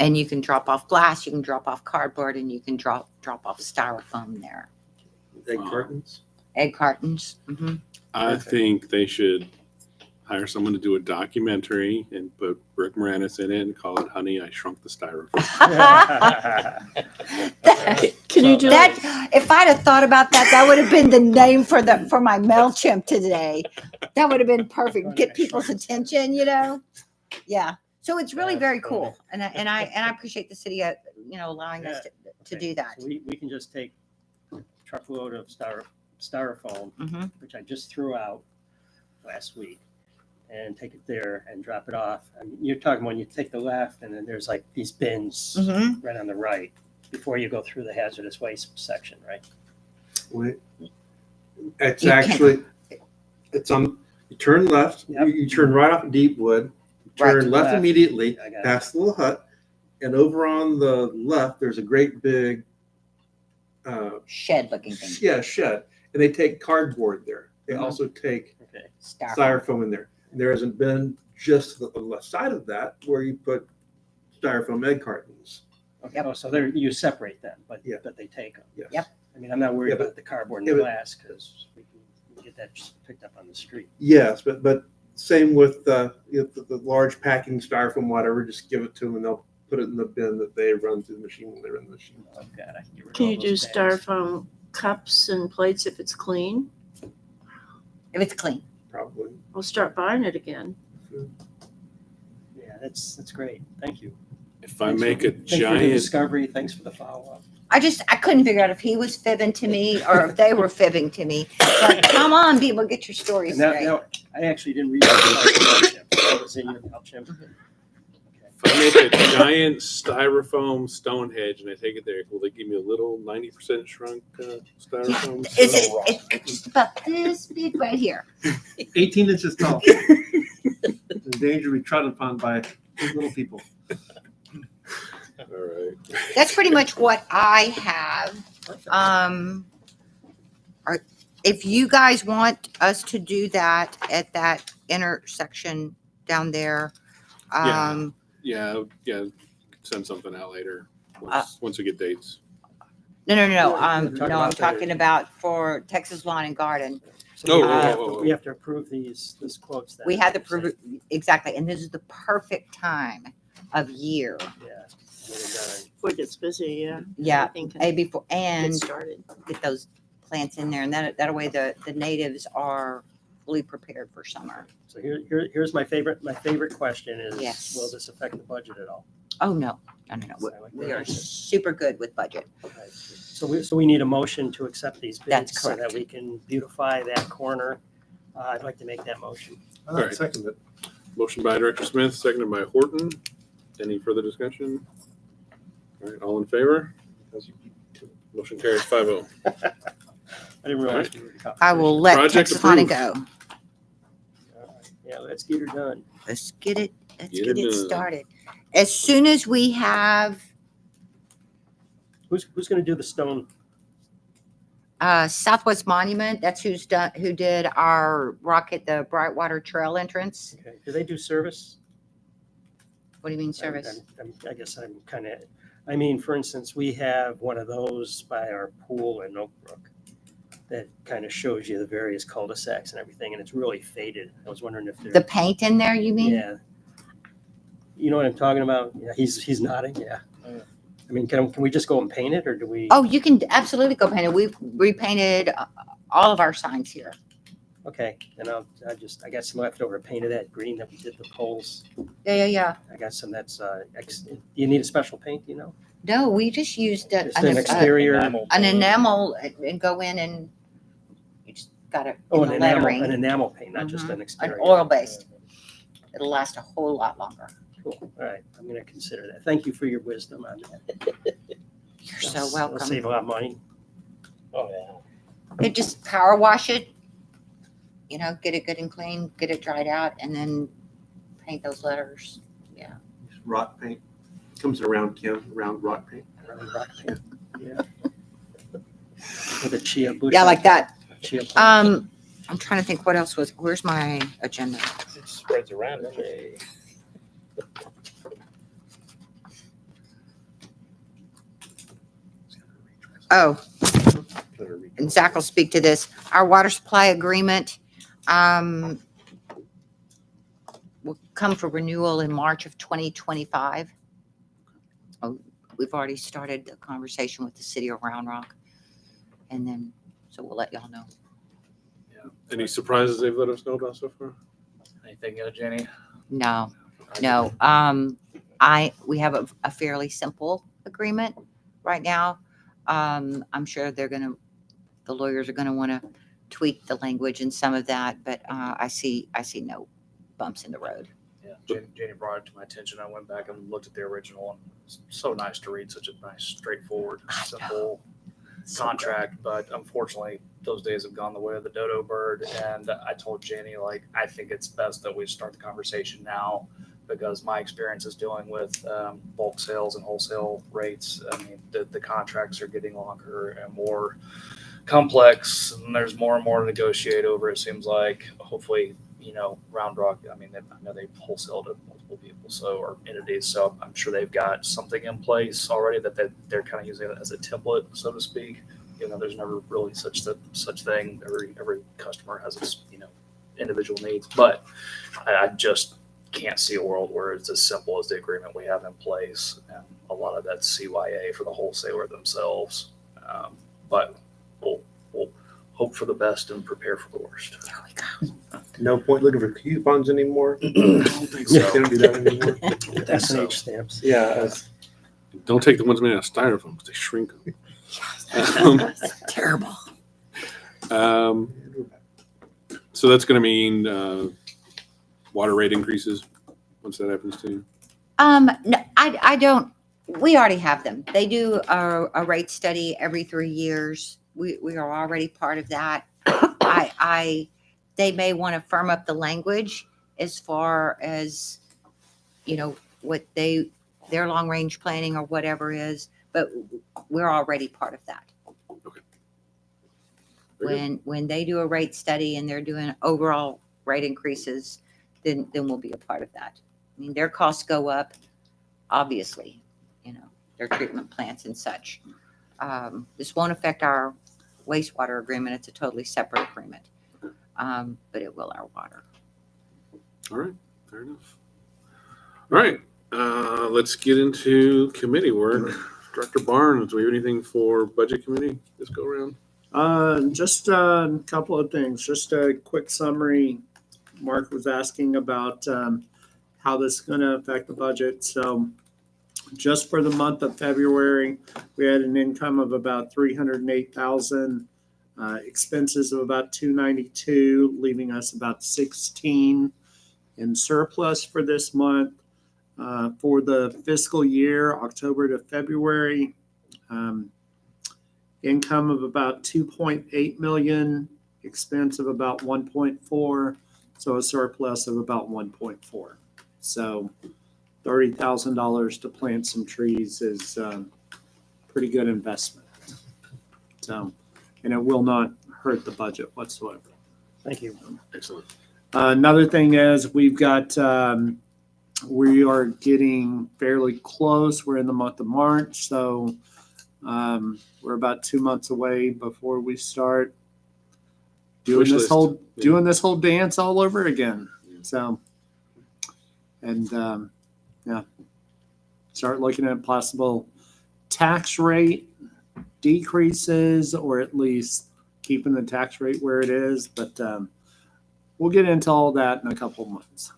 And you can drop off glass, you can drop off cardboard, and you can drop off styrofoam there. Egg cartons. Egg cartons. Mm-hmm. I think they should hire someone to do a documentary and put Rick Moranis in it and call it "Honey, I Shrunk the Styrofoam." Can you do it? That if I'd have thought about that, that would have been the name for my MailChimp today. That would have been perfect. Get people's attention, you know. Yeah. So it's really very cool, and I appreciate the city, allowing us to Okay. do that. So we can just take a truckload of styrofoam, Mm-hmm. which I just threw out last week, and take it there and drop it off. I mean, you're talking when you take the left, and then there's like these bins Mm-hmm. right on the right before you go through the hazardous waste section, right? It's You can- actually, it's on, you turn left, Yep. you turn right off Deepwood, Right. turn left Left. immediately, I got it. past the little hut, and over on the left, there's a great big, Shed looking thing. shed, and they take cardboard there. They Mhm. also take Okay. styrofoam in there. There hasn't been just the left side of that where you put styrofoam egg cartons. Okay. Oh, so there you separate them, but Yeah. they take them. Yes. Yep. I mean, I'm not worried Yeah, but- about the cardboard and yeah, the but- glass because we can get that just picked up on the street. Yes, but same with the large packing styrofoam, whatever, just give it to them and they'll put it in the bin that they run through the machine when they're in the machine. Oh, God, I can get rid of Can all you do those bags. styrofoam cups and plates if it's clean? If it's clean. Probably. I'll start buying it again. Yeah, that's great. Thank you. If I make a Thanks for the giant, discovery. Thanks for the follow-up. I couldn't figure out if he was fibbing to me or if they were fibbing to me. Like, come on, people, get your stories And straight. now, I actually didn't read that MailChimp. That was in your MailChimp. Mhm. Okay. if I built a giant styrofoam Stonehenge and I take it there, will they give me a little 90% shrunk styrofoam? Is stone? it's just about this big right here. 18 inches tall. In danger to be trodden upon by little people. All right. That's pretty much what I have. If you guys want us to do that at that intersection down there, Yeah. Send something out later Uh, once we get dates. We're no, talking I'm about talking about for Texas Lawn and Garden. So Oh, we have to approve these quotes. Then. We had to prove it exactly, and this is the perfect time of year. Yeah. Get it done. Before it gets busy, yeah. Yeah, Everything can A before get and started. get those plants in there, and that way the natives are fully prepared for summer. So here's my favorite question is, Yes. will this affect the budget at all? Oh no. We are super good with budget. Okay. So we need a motion to accept these That's bids so that correct. we can beautify that corner. I'd like to make that motion. All right. Second it. Motion by Director Smith, seconded by Horton. Any further discussion? All right, all in favor? Motion carries 5-0. I didn't realize we were in I will let Project Texas Lawn approved. go. All right. Yeah, let's get her done. Let's get it. Let's Get get it it done. started. As soon as we have Who's going to do the stone? Southwest Monument, that's who did our rocket, the Brightwater Trail entrance. Okay. Do they do service? What do you mean service? I guess I'm kind of, I mean, for instance, we have one of those by our pool in Oak Brook that kind of shows you the various cul-de-sacs and everything, and it's really faded. I was wondering if The they're, paint in there, you mean? yeah. You know what I'm talking about? Yeah, he's nodding, yeah. I mean, can we just go and paint it, or do we? Oh, you can absolutely go paint it. We've repainted all of our signs here. Okay, then I got some leftover paint of that green that we did the poles. Yeah. I got some do you need a special paint, you know? No, we just used Just an exterior. an enamel and go in and you just got it Oh, in an the lettering. enamel paint, not just Mhm. an An exterior. oil-based. It'll last a whole lot longer. Cool. All right, I'm gonna consider that. Thank you for your wisdom on that. You're so It'll welcome. save a lot of money. Oh, yeah. They just power wash it, get it good and clean, get it dried out, and then paint those letters. Rock paint. Comes in a round can, round rock paint. Rock paint. Yeah. With a chia bush. Yeah, like that. Chia plant. I'm trying to think what else where's my agenda? It spreads around. doesn't it? Oh, and Zach will speak to this. Our water supply agreement will come for renewal in March of 2025. Oh, we've already started the conversation with the city of Round Rock. And then, so we'll let y'all know. Any surprises they've let us know about so far? Anything, Jenny? No. We have a fairly simple agreement right now. I'm sure the lawyers are gonna want to tweak the language and some of that, but I see no bumps in the road. Yeah, Jenny brought it to my attention. I went back and looked at the original, and it's so nice to read, such a nice, straightforward, simple contract. But unfortunately, those days have gone the way of the dodo bird. And I told Jenny, I think it's best that we start the conversation now, because my experience is dealing with bulk sales and wholesale rates. I mean, the contracts are getting longer and more complex, and there's more and more to negotiate over, it seems like. Hopefully, Round Rock, I know they wholesale to multiple people, or entities, so I'm sure they've got something in place already that they're kind of using it as a template, so to speak. There's never really such thing. Every customer has its, individual needs, but I just can't see a world where it's as simple as the agreement we have in place, and a lot of that's CYA for the wholesaler themselves. But we'll hope for the best and prepare for the worst. There we go. No point looking for coupons anymore. I don't think They don't do that anymore. SH stamps. Yeah. Don't take the ones made out of styrofoam because they shrink them. Terrible. So that's going to mean water rate increases once that happens too. No, I don't, we already have them. They do a rate study every 3 years. We are already part of that. They may want to firm up the language as far as, what their long range planning or whatever is, but we're already part of that. Very good. When they do a rate study and they're doing overall rate increases, then we'll be a part of that. I mean, their costs go up, obviously, their treatment plants and such. This won't affect our wastewater agreement. It's a totally separate agreement. But it will our water. All right, fair enough. All right, let's get into committee work. Director Barnes, do we have anything for budget committee this go around? Just a couple of things. Just a quick summary. Mark was asking about how this is going to affect the budget. So just for the month of February, we had an income of about 308,000, expenses of about 292, leaving us about 16 in surplus for this month. For the fiscal year, October to February, income of about 2.8 million, expense of about 1.4, so a surplus of about 1.4. So $30,000 to plant some trees is pretty good investment. So, and it will not hurt the budget whatsoever. Thank you. Excellent. Another thing is we are getting fairly close. We're in the month of March, so we're about 2 months away before we start doing Wish this list. whole Yeah. doing this whole dance all over again. Yeah. So, and start looking at possible tax rate decreases, or at least keeping the tax rate where it is. But we'll get into all that in a couple of months.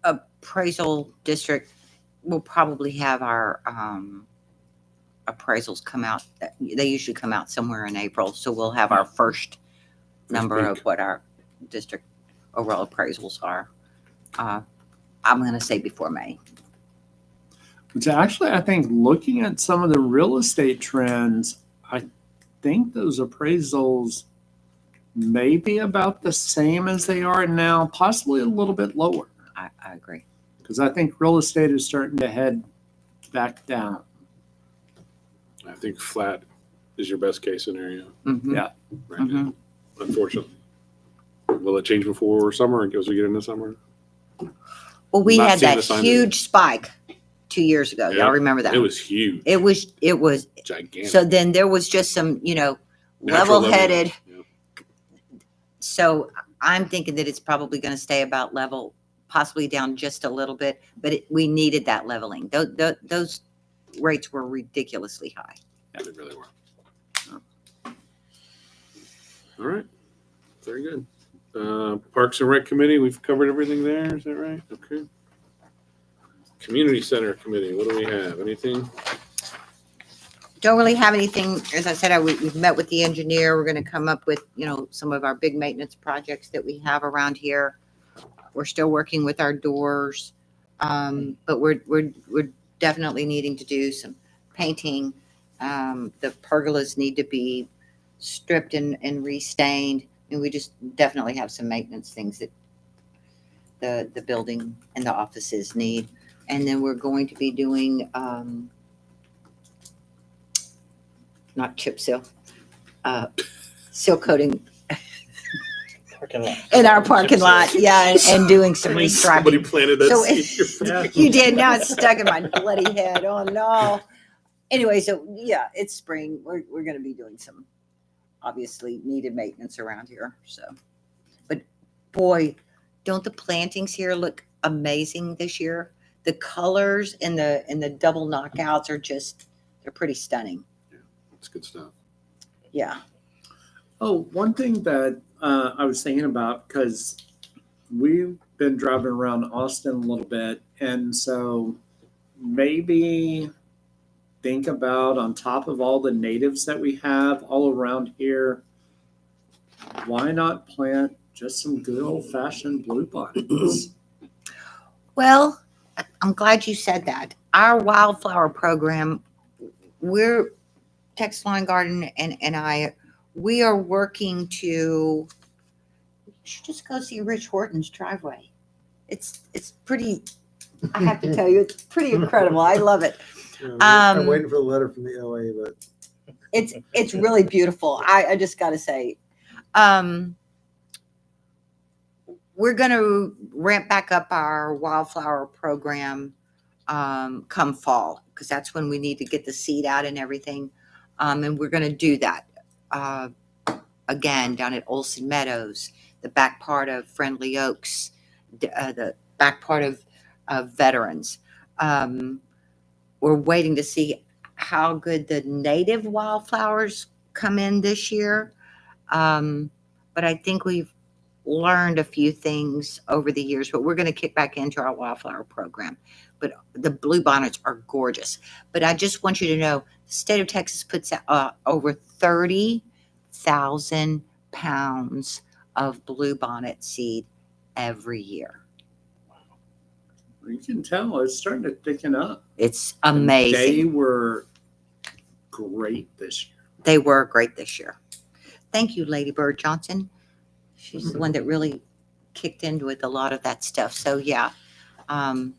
Appraisal district will probably have our appraisals come out. They usually come out somewhere in April, so we'll have our first number of what our district overall appraisals are. I'm going to say before May. Which actually, I think looking at some of the real estate trends, I think those appraisals may be about the same as they are now, possibly a little bit lower. I agree. Because I think real estate is starting to head back down. I think flat is your best case scenario Mhm. Yeah. right now, unfortunately. Will it change before summer as we get into summer? Well, we Not had seeing that the sign of huge spike 2 years ago. Yeah, Y'all remember that? It was huge. It was Gigantic. So then there was just some, Natural level-headed. leveling. So I'm thinking that it's probably going to stay about level, possibly down just a little bit, but we needed that leveling. Those rates were ridiculously high. Yeah, they really were. All right, very good. Parks and Rec Committee, we've covered everything there. Is that right? Okay. Community Center Committee, what do we have? Anything? Don't really have anything. As I said, we've met with the engineer. We're going to come up with, some of our big maintenance projects that we have around here. We're still working with our doors, but we're definitely needing to do some painting. The pergolas need to be stripped and restained, and we just definitely have some maintenance things that the building and the offices need. And then we're going to be doing not chip seal, seal coating Parking lot. in our parking lot. Yeah, and doing some Somebody restriping. planted that So seed. You did. Now it's stuck in my bloody head. Oh no. Anyway, so yeah, it's spring. We're going to be doing some obviously needed maintenance around here. So, but boy, don't the plantings here look amazing this year? The colors and the double knockouts are they're pretty stunning. That's good stuff. Yeah. Oh, one thing that I was thinking about, because we've been driving around Austin a little bit, and so maybe think about, on top of all the natives that we have all around here, why not plant just some good old-fashioned bluebonnets? Well, I'm glad you said that. Our wildflower program, we're Tex Lawn Garden and I, we are working to, you should just go see Rich Horton's driveway. It's pretty, I have to tell you, it's pretty incredible. I love it. I'm waiting for the letter from the LA, but It's really beautiful. I just got to say, we're going to ramp back up our wildflower program come fall, because that's when we need to get the seed out and everything. And we're going to do that again down at Olson Meadows, the back part of Friendly Oaks, the back part of Veterans. We're waiting to see how good the native wildflowers come in this year. But I think we've learned a few things over the years, but we're going to kick back into our wildflower program. But the bluebonnets are gorgeous. But I just want you to know, the state of Texas puts out over 30,000 pounds of bluebonnet seed every year. You can tell it's starting to thicken up. It's And amazing. They were great this year. They were great this year. Thank you, Lady Bird Johnson. She's the one that really kicked into it, a lot of that stuff. So yeah, I'm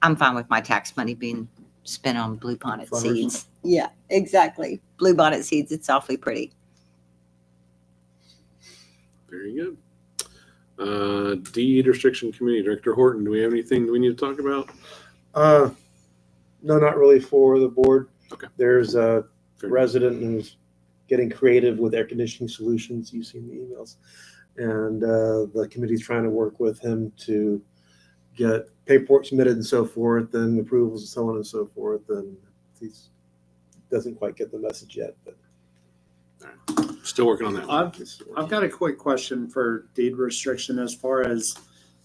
fine with my tax money being spent on bluebonnet Flowers. seeds. Yeah, exactly. Bluebonnet seeds. It's awfully pretty. Very good. Deed restriction committee, Director Horton, do we have anything that we need to talk about? No, not really for the board. Okay. There's a Fair. resident who's getting creative with air conditioning solutions. You've seen the emails. And the committee's trying to work with him to get paperwork submitted and so forth, and approvals and so on and so forth. And he doesn't quite get the message yet, but Still working on that one. I've got a quick question for deed restriction as far as,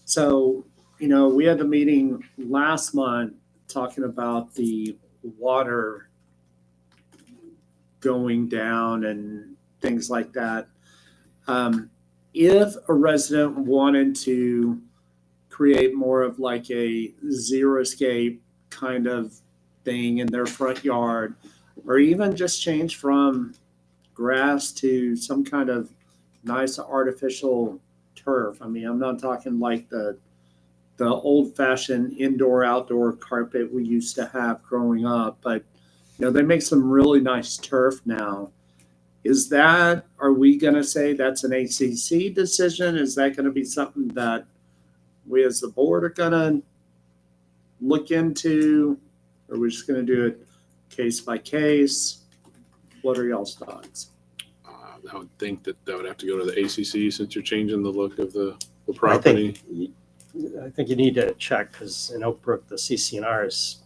so, we had a meeting last month talking about the water going down and things like that. If a resident wanted to create more of like a zero escape kind of thing in their front yard, or even just change from grass to some kind of nice artificial turf. I mean, I'm not talking like the old fashioned indoor outdoor carpet we used to have growing up, but they make some really nice turf now. Are we going to say that's an ACC decision? Is that going to be something that we as the board are going to look into? Or are we just going to do it case by case? What are y'all's thoughts? I would think that would have to go to the ACC since you're changing the look of the property. I think you need to check, because in Oak Brook, the CCNRs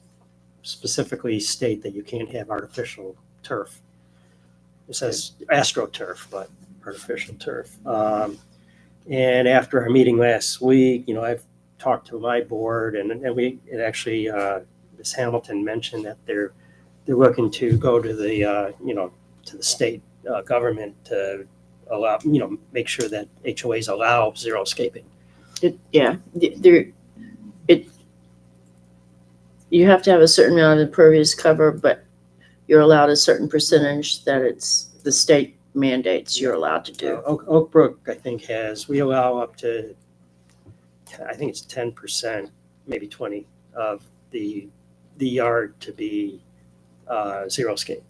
specifically state that you can't have artificial turf. It says AstroTurf, but artificial turf. And after our meeting last week, I've talked to my board, and Ms. Hamilton mentioned that they're looking to go to the to the state government to allow, make sure that HOAs allow zero escaping. You have to have a certain amount of impervious cover, but you're allowed a certain percentage that it's the state mandates you're allowed to do. Oak Brook, I think, we allow up to, I think it's 10%, maybe 20 of the yard to be zero escape.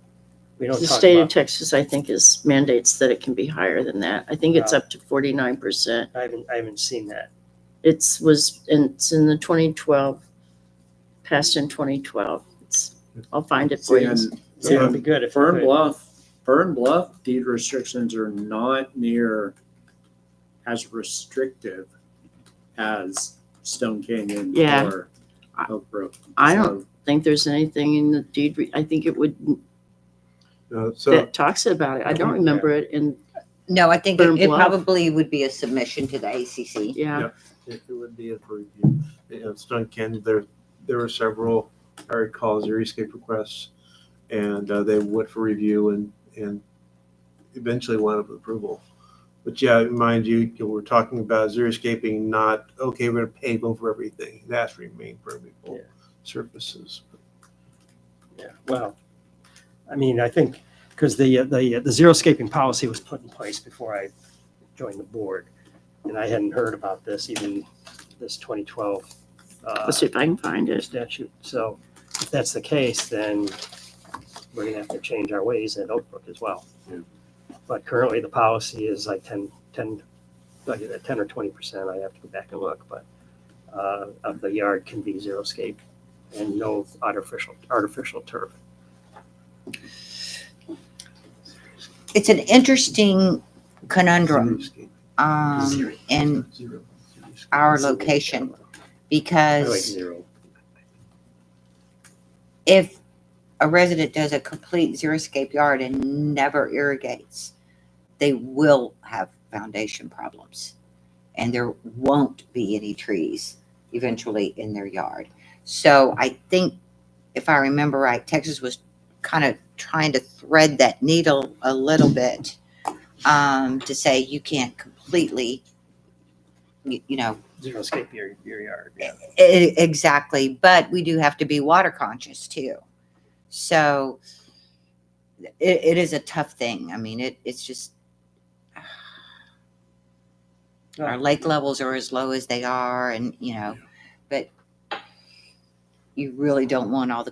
We don't The talk state of about, Texas, I think, is mandates that it can be higher than that. I think it's up to 49%. I haven't seen that. It's in the 2012, passed in 2012. I'll find it for you. Yeah, it'd be good if you Fern could. Bluff deed restrictions are not near as restrictive as Stone Canyon Yeah. or Oak Brook. I don't think there's anything in the deed. I think it would, that talks about it. I don't remember it in, No, I think Fern it Bluff. probably would be a submission to the ACC. yeah. it would be a review. Stone Canyon, there were several, I recall, zero escape requests, and they went for review and eventually wound up with approval. But yeah, mind you, we're talking about xeriscaping, not, okay, we're gonna pave over everything. It has to remain permeable Yeah. surfaces. Yeah, well, I mean, I think, because the xeriscaping policy was put in place before I joined the board, and I hadn't heard about this, even this 2012 Let's see if I can find it. statute. So if that's the case, then we're gonna have to change our ways at Oak Brook as well. Yeah. But currently, the policy is like 10 like 10 or 20%, I have to go back and look, but of the yard can be xeriscape and no artificial turf. It's an interesting conundrum in our location I like because zero. if a resident does a complete xeriscape yard and never irrigates, they will have foundation problems. And there won't be any trees eventually in their yard. So I think, if I remember right, Texas was kind of trying to thread that needle a little bit to say you can't completely, you know, Xeriscape your yard, yeah. exactly. But we do have to be water conscious too. So it is a tough thing. I mean, it's just, our lake levels are as low as they are, and but you really don't want all the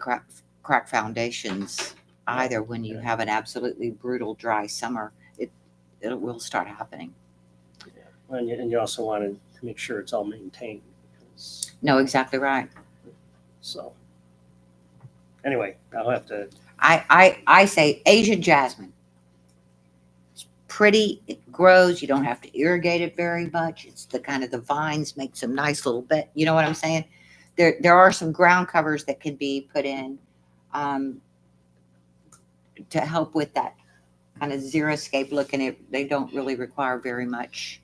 crack foundations either. When you have an absolutely brutal dry summer, it will start happening. And you also wanted to make sure it's all maintained. Because, No, exactly right. so anyway, I'll have to. I say Asian jasmine. It's pretty. It grows. You don't have to irrigate it very much. It's the vines make some nice little bed. You know what I'm saying? There are some ground covers that can be put in to help with that kind of xeriscape look, and they don't really require very much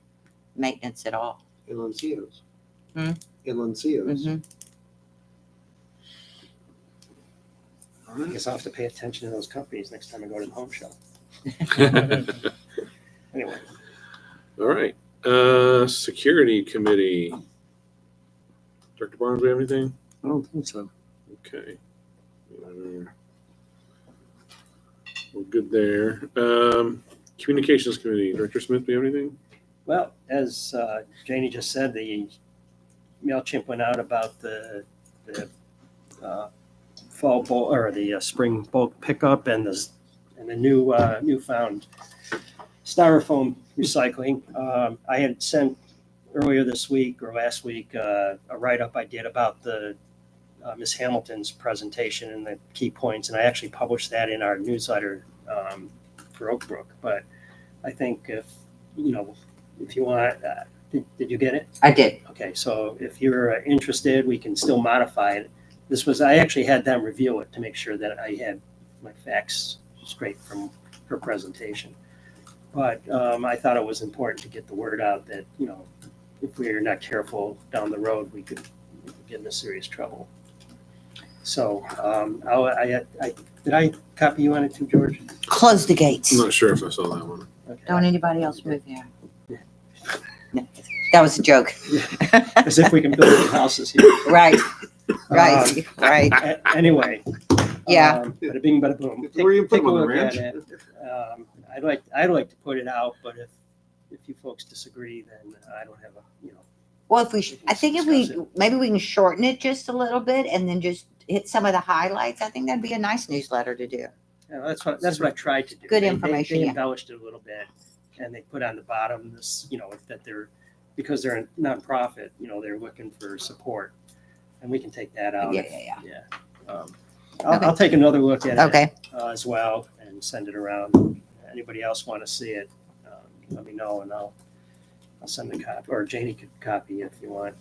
maintenance at all. Inland COs. Hmm? Inland COs. Hmm. I guess I'll have to pay attention to those companies next time I go to the home show. Anyway, All right. Security committee. Dr. Barnes, do we have anything? I don't think so. Okay. We're good there. Communications committee. Director Smith, do you have anything? Well, as Janie just said, the MailChimp went out about the fall bulk, or the spring bulk pickup, and the newfound styrofoam recycling. I had sent earlier this week or last week a write-up I did about the Ms. Hamilton's presentation and the key points, and I actually published that in our newsletter for Oak Brook. But I think if you want, did you get it? I did. Okay, so if you're interested, we can still modify it. I actually had them review it to make sure that I had my facts straight from her presentation. But I thought it was important to get the word out that, if we're not careful down the road, we could get into serious trouble. So did I copy you on it too, George? Close the gates. I'm not sure if I saw that one. Okay. Don't anybody else move here. No, that was a joke. As if we can build new houses here. Right. Right. Right. Anyway. Yeah. Bada bing, bada boom. Where you put Take a them on the look at ranch? it. I'd like to put it out, but if you folks disagree, then I don't have Well, I think maybe we can shorten it just a little bit and then just hit some of the highlights. I think that'd be a nice newsletter to do. that's what I tried to do. Good They information, yeah. embellished it a little bit, and they put on the bottom this, that because they're a nonprofit, they're looking for support, and we can take that out. Yeah. I'll take another look at it Okay. as well and send it around. Anybody else want to see it? Let me know, and I'll send a copy, or Janie could copy if you want.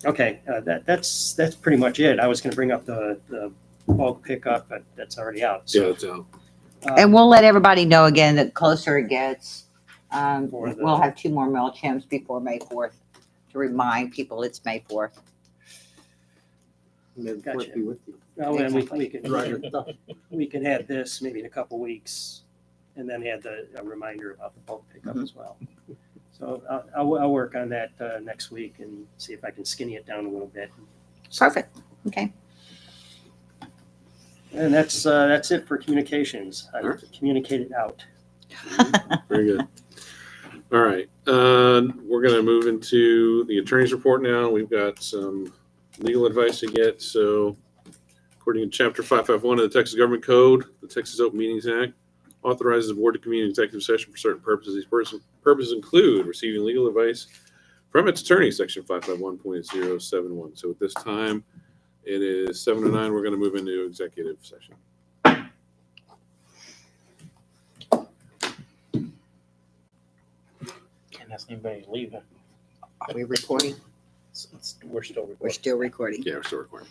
Okay, that's pretty much it. I was going to bring up the bulk pickup, but that's already out. Yeah, So, that's out. And we'll let everybody know again that closer it gets. For the- We'll have 2 more MailChimps before May 4th to remind people it's May 4th. And then Gotcha. be with you. well, then Exactly. we can add this maybe in a couple weeks And then had a reminder about the bulk pickup as well. So I'll work on that next week and see if I can skinny it down a little bit. Perfect. Okay. And that's it for communications. All right. I've communicated out. Very good. All right. We're going to move into the attorney's report now. We've got some legal advice to get. So, according to Chapter 551 of the Texas Government Code, the Texas Open Meetings Act authorizes the board to convene an executive session for certain purposes. These purposes include receiving legal advice from its attorney, Section 551.071. So, at this time, it is 7:09. We're going to move into executive session. Can't ask anybody to leave. Are we recording? We're still We're recording. still recording. Yeah, we're still recording.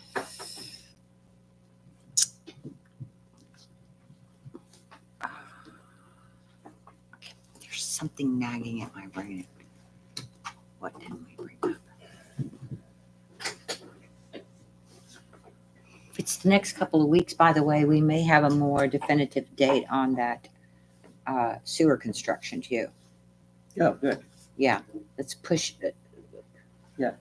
There's something nagging at my brain. What didn't we bring up? If it's the next couple of weeks, by the way, we may have a more definitive date on that sewer construction too. Yeah, good. Yeah, let's push it. Yeah.